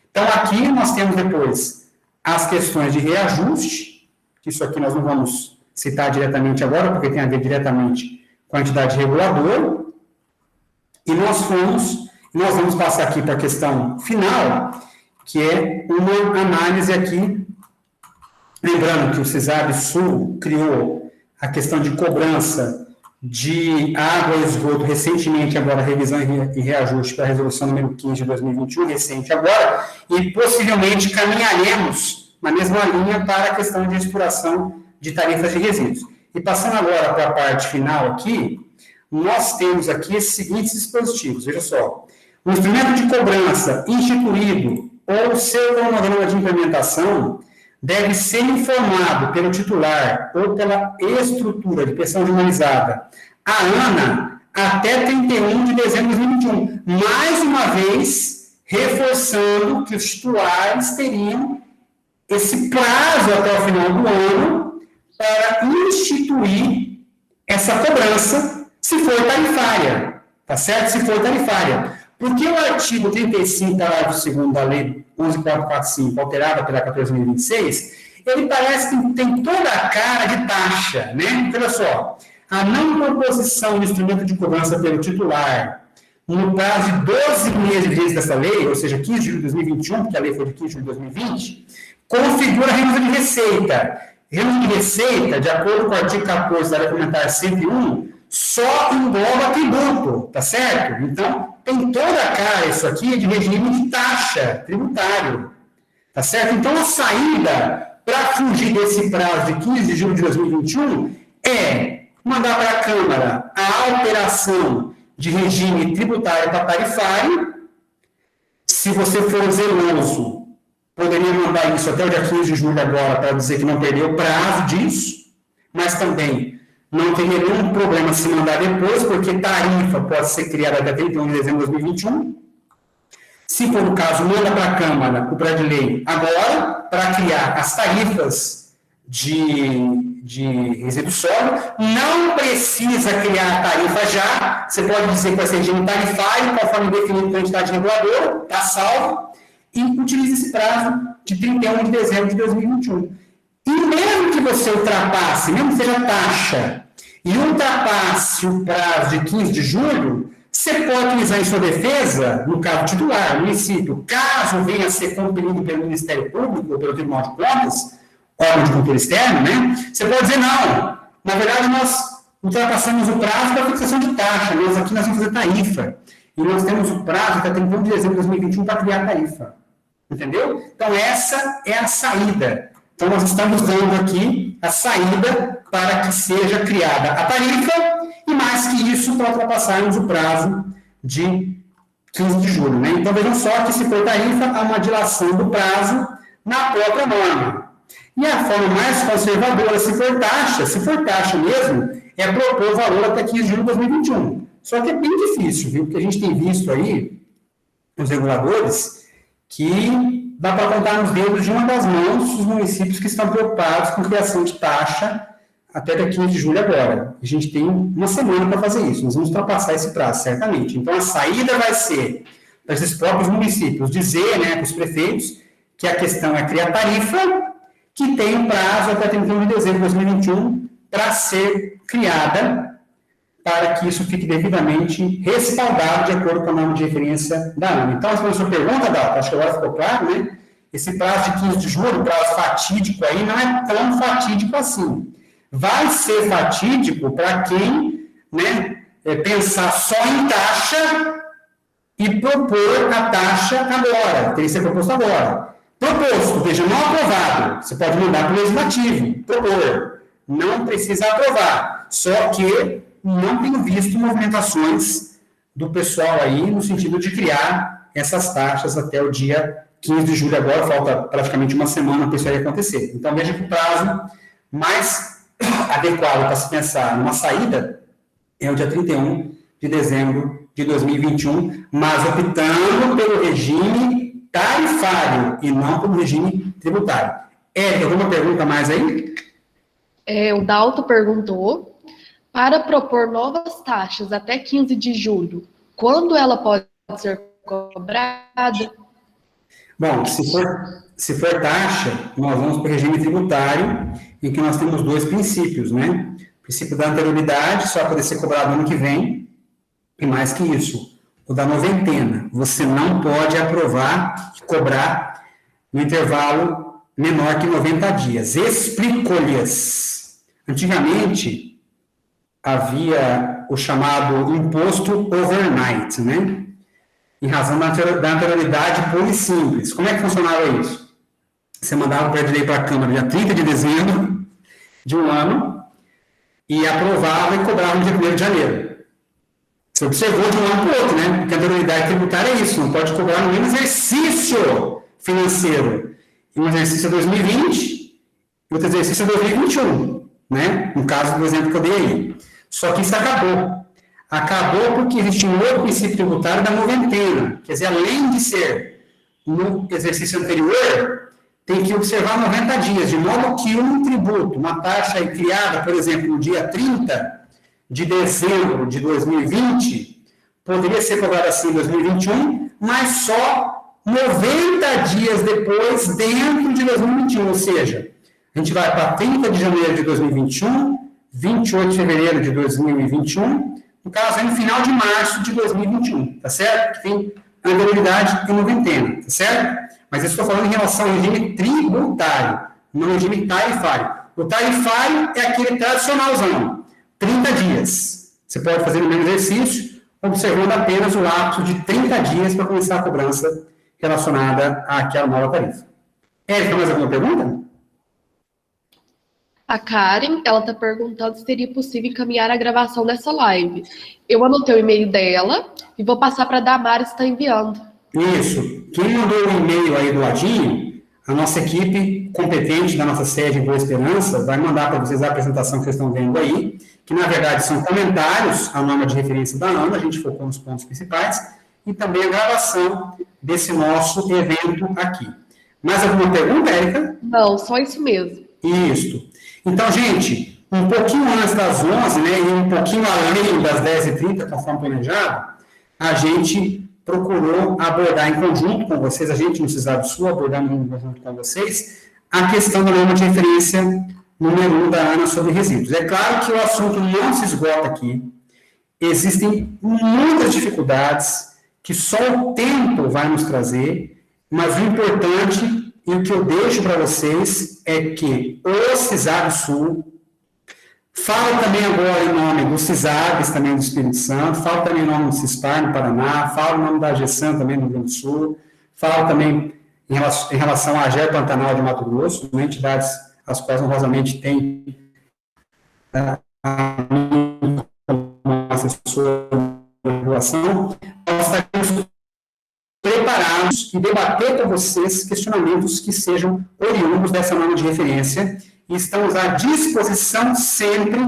Então, aqui nós temos depois as questões de reajuste, que isso aqui nós não vamos citar diretamente agora, porque tem a ver diretamente com a entidade reguladora, e nós vamos passar aqui para a questão final, que é uma análise aqui, lembrando que o CESAB-Sul criou a questão de cobrança de água e esgoto recentemente, agora revisão e reajuste para a resolução número 15 de 2021, recente agora, e possivelmente caminharemos na mesma linha para a questão de exploração de tarifas de resíduos. E passando agora para a parte final aqui, nós temos aqui esses seguintes dispositivos, veja só, o instrumento de cobrança instituído ou seu cronograma de implementação deve ser informado pelo titular ou pela estrutura de prestação generalizada, a ANA, até 31 de dezembro de 2021. Mais uma vez, reforçando que os titulares teriam esse prazo até o final do ano para instituir essa cobrança, se for tarifária, tá certo? Se for tarifária. Porque o artigo 35, parágrafo 2º da Lei 11.445, alterada pela 14.026, ele parece que tem toda a cara de taxa, né? Porque, olha só, a não proposição de instrumento de cobrança pelo titular no prazo de 12 meses de vigência dessa lei, ou seja, 15 de julho de 2021, porque a lei foi de 15 de julho de 2020, configura renúncia de receita. Renúncia de receita, de acordo com o artigo 14 da Lei Complementar 101, só engloba tributo, tá certo? Então, tem toda a cara isso aqui de regime de taxa tributário, tá certo? Então, a saída para fugir desse prazo de 15 de julho de 2021 é mandar para a Câmara a alteração de regime tributário para tarifário. Se você for zeloso, poderia mandar isso até o dia 15 de julho agora para dizer que não perdeu o prazo disso, mas também não teria nenhum problema se mandar depois, porque tarifa pode ser criada até 31 de dezembro de 2021. Se for o caso, manda para a Câmara o projeto de lei agora, para criar as tarifas de resíduo sólido. Não precisa criar a tarifa já, você pode dizer que vai ser regime tarifário, conforme definido pela entidade reguladora, está salvo, e utilize esse prazo de 31 de dezembro de 2021. E mesmo que você ultrapasse, mesmo que seja taxa, e ultrapasse o prazo de 15 de julho, você pode utilizar em sua defesa, no caso titular, o município, caso venha a ser compelido pelo Ministério Público ou pelo Tribunal de Contas, órgão de controle externo, né? Você pode dizer, não, na verdade nós ultrapassamos o prazo para fixação de taxa, aqui nós vamos fazer tarifa, e nós temos o prazo até 31 de dezembro de 2021 para criar a tarifa. Entendeu? Então, essa é a saída. Então, nós estamos dando aqui a saída para que seja criada a tarifa e, mais que isso, para ultrapassarmos o prazo de 15 de julho. Né? Então, vejam só que, se for tarifa, há uma dilação do prazo na própria norma. E a forma mais conservadora, se for taxa mesmo, é propor o valor até 15 de julho de 2021. Só que é bem difícil, viu? Porque a gente tem visto aí, os reguladores, que dá para contar nos dedos de uma das mãos os municípios que estão preocupados com criação de taxa até dia 15 de julho agora. A gente tem uma semana para fazer isso, nós vamos ultrapassar esse prazo, certamente. Então, a saída vai ser para esses próprios municípios dizer, né, para os prefeitos, que a questão é criar tarifa, que tem um prazo até 31 de dezembro de 2021 para ser criada, para que isso fique devidamente respaldado de acordo com a norma de referência da ANA. Então, a sua pergunta, Dalton, acho que agora ficou claro, né? Esse prazo de 15 de julho, prazo fatídico aí, não é tão fatídico assim. Vai ser fatídico para quem, né, pensar só em taxa e propor a taxa agora, tem que ser proposto agora. Proposto, veja, não aprovado, você pode mandar para o legislativo, propor, não precisa aprovar, só que não tenho visto movimentações do pessoal aí no sentido de criar essas taxas até o dia 15 de julho agora, falta praticamente uma semana para isso aí acontecer. Então, veja que o prazo mais adequado para se pensar numa saída é o dia 31 de dezembro de 2021, mas optando pelo regime tarifário e não pelo regime tributário. Alguma pergunta mais aí? O Dalton perguntou, para propor novas taxas até 15 de julho, quando ela pode ser cobrada? Bom, se for taxa, nós vamos para o regime tributário, em que nós temos dois princípios, né? O princípio da anterioridade, só poder ser cobrado no ano que vem, e mais que isso, o da noventena. Você não pode aprovar e cobrar no intervalo menor que 90 dias. Explico-lhes. Antigamente, havia o chamado imposto overnight, né? Em razão da anterioridade pura e simples. Como é que funcionava isso? Você mandava o projeto de lei para a Câmara dia 30 de dezembro de um ano e aprovava e cobrava no dia 1º de janeiro. Você observou de um ano para o outro, né? Porque a anterioridade tributária é isso, não pode cobrar no mesmo exercício financeiro. Um exercício é 2020 e outro exercício é 2021, né? No caso do exemplo que eu dei aí. Só que isso acabou. Acabou porque existe um outro princípio tributário da noventena. Quer dizer, além de ser no exercício anterior, tem que observar 90 dias, de modo que um tributo, uma taxa criada, por exemplo, no dia 30 de dezembro de 2020, poderia ser cobrada assim em 2021, mas só 90 dias depois, dentro de 2021. Ou seja, a gente vai para 30 de janeiro de 2021, 28 de fevereiro de 2021, no caso, é no final de março de 2021, tá certo? Que tem anterioridade e noventena, tá certo? Mas eu estou falando em relação ao regime tributário, não ao regime tarifário. O tarifário é aquele tradicionalzão, 30 dias. Você pode fazer o mesmo exercício, observando apenas o lapso de 30 dias para começar a cobrança relacionada àquela nova tarifa. Tem mais alguma pergunta? A Karen, ela está perguntando se seria possível encaminhar a gravação dessa live. Eu anotei o e-mail dela e vou passar para a Damares está enviando. Isso. Quem mandou o e-mail aí do ladinho, a nossa equipe competente da nossa sede em Boa Esperança vai mandar para vocês a apresentação que vocês estão vendo aí, que na verdade são comentários à norma de referência da ANA, a gente focou nos pontos principais, e também a gravação desse nosso evento aqui. Mais alguma pergunta, Érica? Não, só isso mesmo. Isso. Então, gente, um pouquinho antes das 11, né, e um pouquinho além das 10h30, conforme planejado, a gente procurou abordar em conjunto com vocês, a gente no CISAB Sul, abordando em conjunto com vocês, a questão da norma de referência número 1 da ANA sobre resíduos. É claro que o assunto não se esgota aqui, existem muitas dificuldades que só o tempo vai nos trazer, mas o importante e o que eu deixo para vocês é que o CISAB Sul, falo também agora em nome do CISABs também do Espírito Santo, falo também em nome do CISPAR no Paraná, falo em nome da AGESAN também no Rio Grande do Sul, falo também em relação à AGER Pantanal de Mato Grosso, entidades as quais honrosamente têm uma assessora de regulação, nós estaremos preparados e debater com vocês questionamentos que sejam oriundos dessa norma de referência e estamos à disposição sempre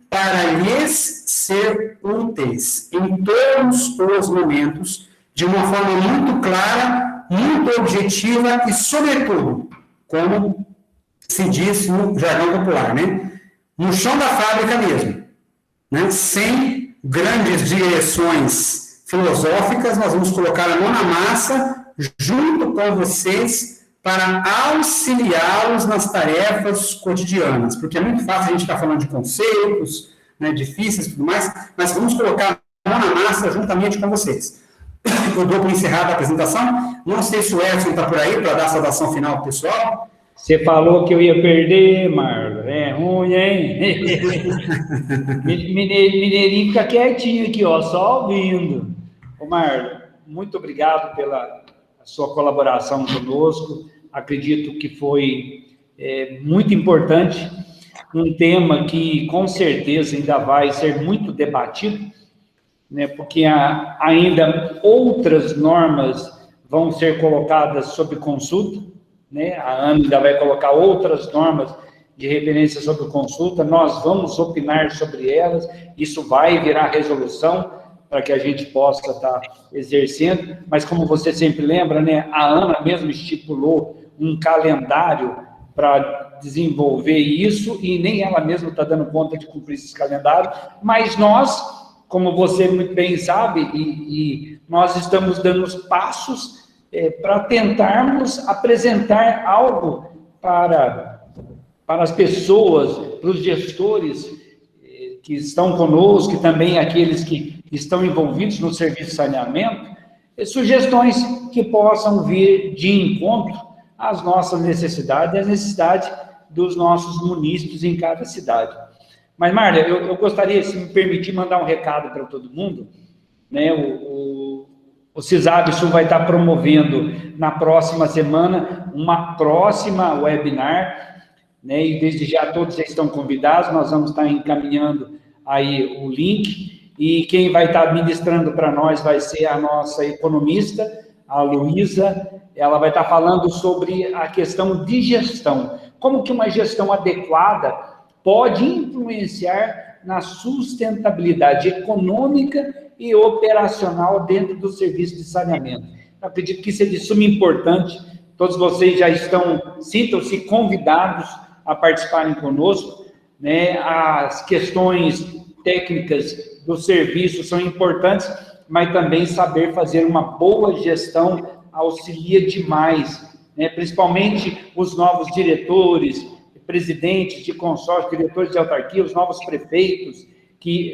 para lhes ser úteis em todos os momentos, de uma forma muito clara, muito objetiva e, sobretudo, como se diz no jargão popular, né? no chão da fábrica mesmo, né? Sem grandes direções filosóficas, nós vamos colocar a mão na massa, junto com vocês, para auxiliá-los nas tarefas cotidianas, porque é muito fácil a gente estar falando de conceitos, né, difíceis e tudo mais, mas vamos colocar a mão na massa juntamente com vocês. Eu dou por encerrada a apresentação, não sei se o Edson está por aí para dar a saudação final ao pessoal. Você falou que eu ia perder, Marlon, é ruim, hein? Mineirinho fica quietinho aqui, ó, só ouvindo. Ô, Marlon, muito obrigado pela sua colaboração conosco, acredito que foi muito importante, um tema que com certeza ainda vai ser muito debatido, né, porque ainda outras normas vão ser colocadas sob consulta, né, a ANA ainda vai colocar outras normas de referência sobre consulta, nós vamos opinar sobre elas, isso vai virar resolução para que a gente possa estar exercendo, mas como você sempre lembra, né, a ANA mesmo estipulou um calendário para desenvolver isso, e nem ela mesma está dando conta de cumprir esse calendário, mas nós, como você muito bem sabe, e nós estamos dando os passos para tentarmos apresentar algo para as pessoas, para os gestores que estão conosco, e também aqueles que estão envolvidos no serviço de saneamento, sugestões que possam vir de encontro às nossas necessidades e às necessidades dos nossos munícipes em cada cidade. Mas, Marlia, eu gostaria, se me permitir, mandar um recado para todo mundo, né? O CISAB Sul vai estar promovendo na próxima semana uma próxima webinar, né? E desde já todos já estão convidados, nós vamos estar encaminhando aí o link, e quem vai estar ministrando para nós vai ser a nossa economista, a Luísa. Ela vai estar falando sobre a questão de gestão, como que uma gestão adequada pode influenciar na sustentabilidade econômica e operacional dentro do serviço de saneamento. Eu acredito que isso é de suma importância, todos vocês já sintam-se convidados a participarem conosco, né? As questões técnicas do serviço são importantes, mas também saber fazer uma boa gestão auxilia demais, né? Principalmente os novos diretores, presidentes de consórcio, diretores de autarquia, os novos prefeitos,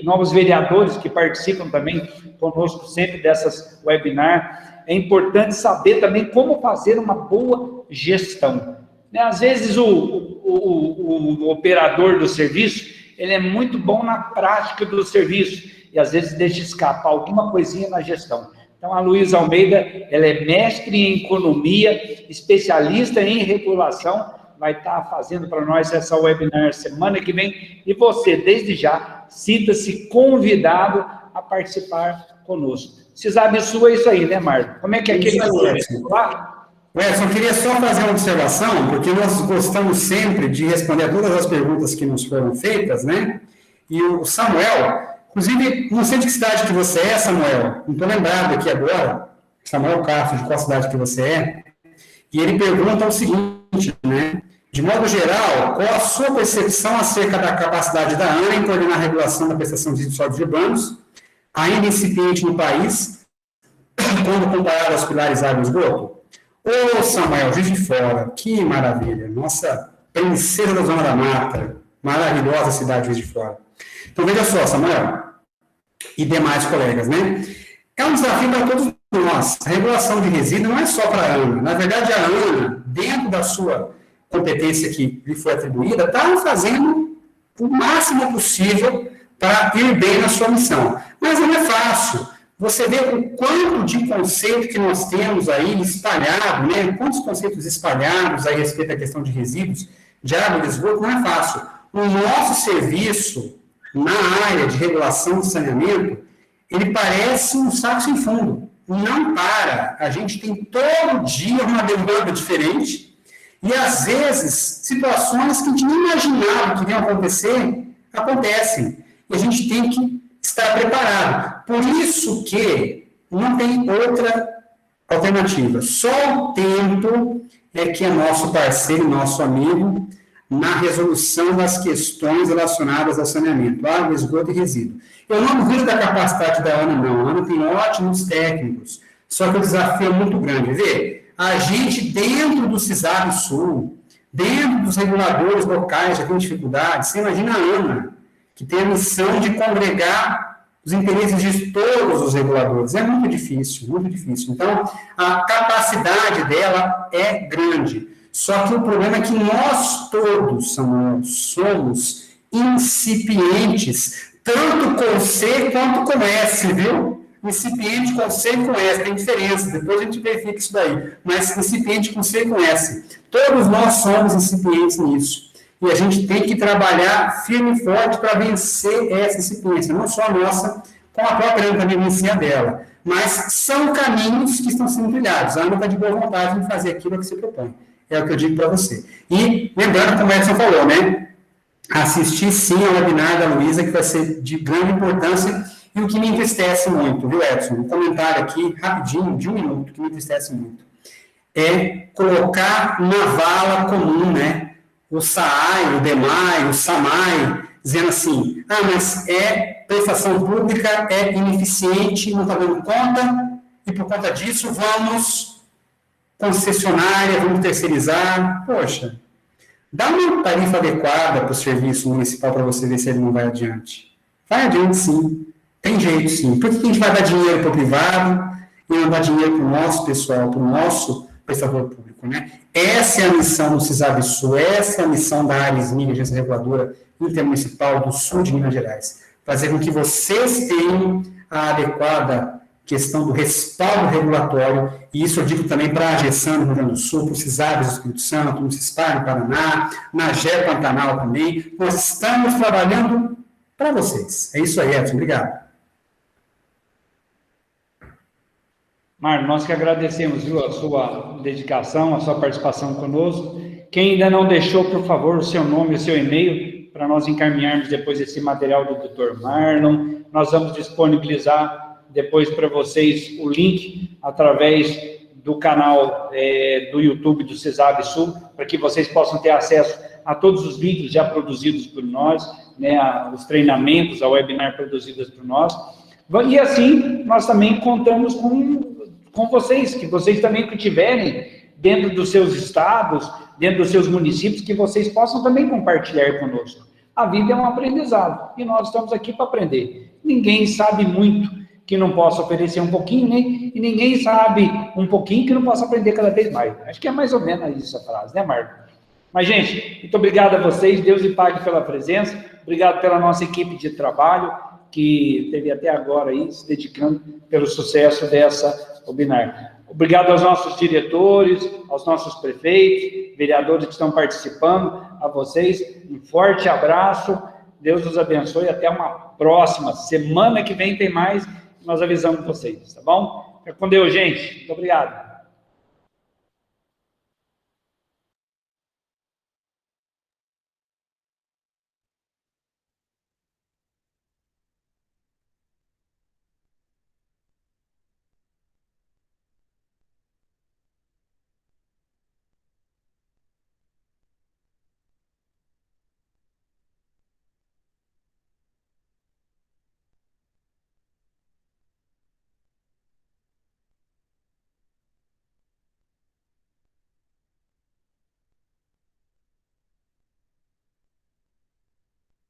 novos vereadores que participam também conosco sempre dessas webinars. É importante saber também como fazer uma boa gestão, né? Às vezes o operador do serviço, ele é muito bom na prática do serviço, e às vezes deixa escapar alguma coisinha na gestão. Então, a Luísa Almeida, ela é mestre em economia, especialista em regulação, vai estar fazendo para nós essa webinar semana que vem, e você, desde já, sinta-se convidado a participar conosco. CISAB Sul é isso aí, né, Marco? Como é que é aquele... Edson, eu queria só fazer uma observação, porque nós gostamos sempre de responder a todas as perguntas que nos foram feitas, né? E o Samuel, inclusive, não sei de que cidade que você é, Samuel, não estou lembrado aqui agora, Samuel Castro, de qual cidade que você é, e ele pergunta o seguinte, né? De modo geral, qual a sua percepção acerca da capacidade da ANA em coordenar a regulação da prestação de serviços sólidos urbanos, ainda incipiente no país, quando comparado aos pilares água e esgoto? Ô, Samuel, Juiz de Fora, que maravilha, nossa princesa da Zona da Mata, maravilhosa cidade de Juiz de Fora. Então, veja só, Samuel, e demais colegas, né? É um desafio para todos nós. A regulação de resíduos não é só para a ANA. Na verdade, a ANA, dentro da sua competência que lhe foi atribuída, está fazendo o máximo possível para ir bem na sua missão. Mas não é fácil. Você vê o quanto de conceito que nós temos aí espalhado, né? Quantos conceitos espalhados aí a respeito da questão de resíduos, de água e de esgoto, não é fácil. O nosso serviço na área de regulação de saneamento, ele parece um saco sem fundo. Não para. A gente tem todo dia uma demanda diferente e, às vezes, situações que a gente nem imaginava que iam acontecer, acontecem. E a gente tem que estar preparado. Por isso que não tem outra alternativa. Só o tempo é que é nosso parceiro, nosso amigo, na resolução das questões relacionadas ao saneamento, água, esgoto e resíduo. Eu não duvido da capacidade da Ana, não. A Ana tem ótimos técnicos, só que o desafio é muito grande. Vê, a gente, dentro do CISAB Sul, dentro dos reguladores locais, já tem dificuldade. Você imagina a Ana, que tem a missão de congregar os interesses de todos os reguladores. É muito difícil, muito difícil. Então, a capacidade dela é grande. Só que o problema é que nós todos, Samuel, somos incipientes, tanto com C quanto com S, viu? Incipiente com C e com S, tem diferença, depois a gente verifica isso daí. Mas incipiente com C e com S. Todos nós somos incipientes nisso. E a gente tem que trabalhar firme e forte para vencer essa incipiência, não só a nossa, como a própria Ana também vencer a dela. Mas são caminhos que estão sendo trilhados. A Ana está de boa vontade de fazer aquilo que se propõe. É o que eu digo para você. E, lembrando, como o Edson falou, né? Assistir sim ao webinar da Luísa, que vai ser de grande importância. E o que me entristece muito, viu, Edson? Um comentário aqui, rapidinho, de 1 minuto, que me entristece muito. É colocar na vala comum, né? O SAAI, o DEMAI, o SAMAI, dizendo assim, mas prestação pública, é ineficiente, não está dando conta, e por conta disso vamos concessionária, vamos terceirizar. Poxa, dá uma tarifa adequada para o serviço municipal para você ver se ele não vai adiante. Vai adiante, sim. Tem jeito, sim. Por que a gente vai dar dinheiro para o privado e não dar dinheiro para o nosso pessoal, para o nosso prestador público, né? Essa é a missão do CISAB Sul, essa é a missão da ARISMIG, Agência Reguladora Intermunicipal do Sul de Minas Gerais. Fazer com que vocês tenham a adequada questão do respaldo regulatório, e isso eu digo também para a AGESAN no Rio Grande do Sul, para o CISAB do Espírito Santo, no CISPAR no Paraná, na GE Pantanal também. Nós estamos trabalhando para vocês. É isso aí, Edson. Obrigado. Marlon, nós que agradecemos, viu, a sua dedicação, a sua participação conosco. Quem ainda não deixou, por favor, o seu nome, o seu e-mail, para nós encaminharmos depois esse material do Dr. Marlon. Nós vamos disponibilizar depois para vocês o link através do canal do YouTube do CISAB Sul, para que vocês possam ter acesso a todos os vídeos já produzidos por nós, né, os treinamentos, a webinar produzidas por nós. E assim, nós também contamos com vocês, que vocês também que tiverem dentro dos seus estados, dentro dos seus municípios, que vocês possam também compartilhar conosco. A vida é um aprendizado, e nós estamos aqui para aprender. Ninguém sabe muito que não possa oferecer um pouquinho, né? E ninguém sabe um pouquinho que não possa aprender cada vez mais. Acho que é mais ou menos isso a frase, né, Marco? Mas, gente, muito obrigado a vocês, Deus lhe pague pela presença, obrigado pela nossa equipe de trabalho, que teve até agora aí se dedicando pelo sucesso dessa webinar. Obrigado aos nossos diretores, aos nossos prefeitos, vereadores que estão participando, a vocês, um forte abraço, Deus nos abençoe, até uma próxima, semana que vem tem mais, nós avisamos vocês, tá bom? Fica com Deus, gente, muito obrigado.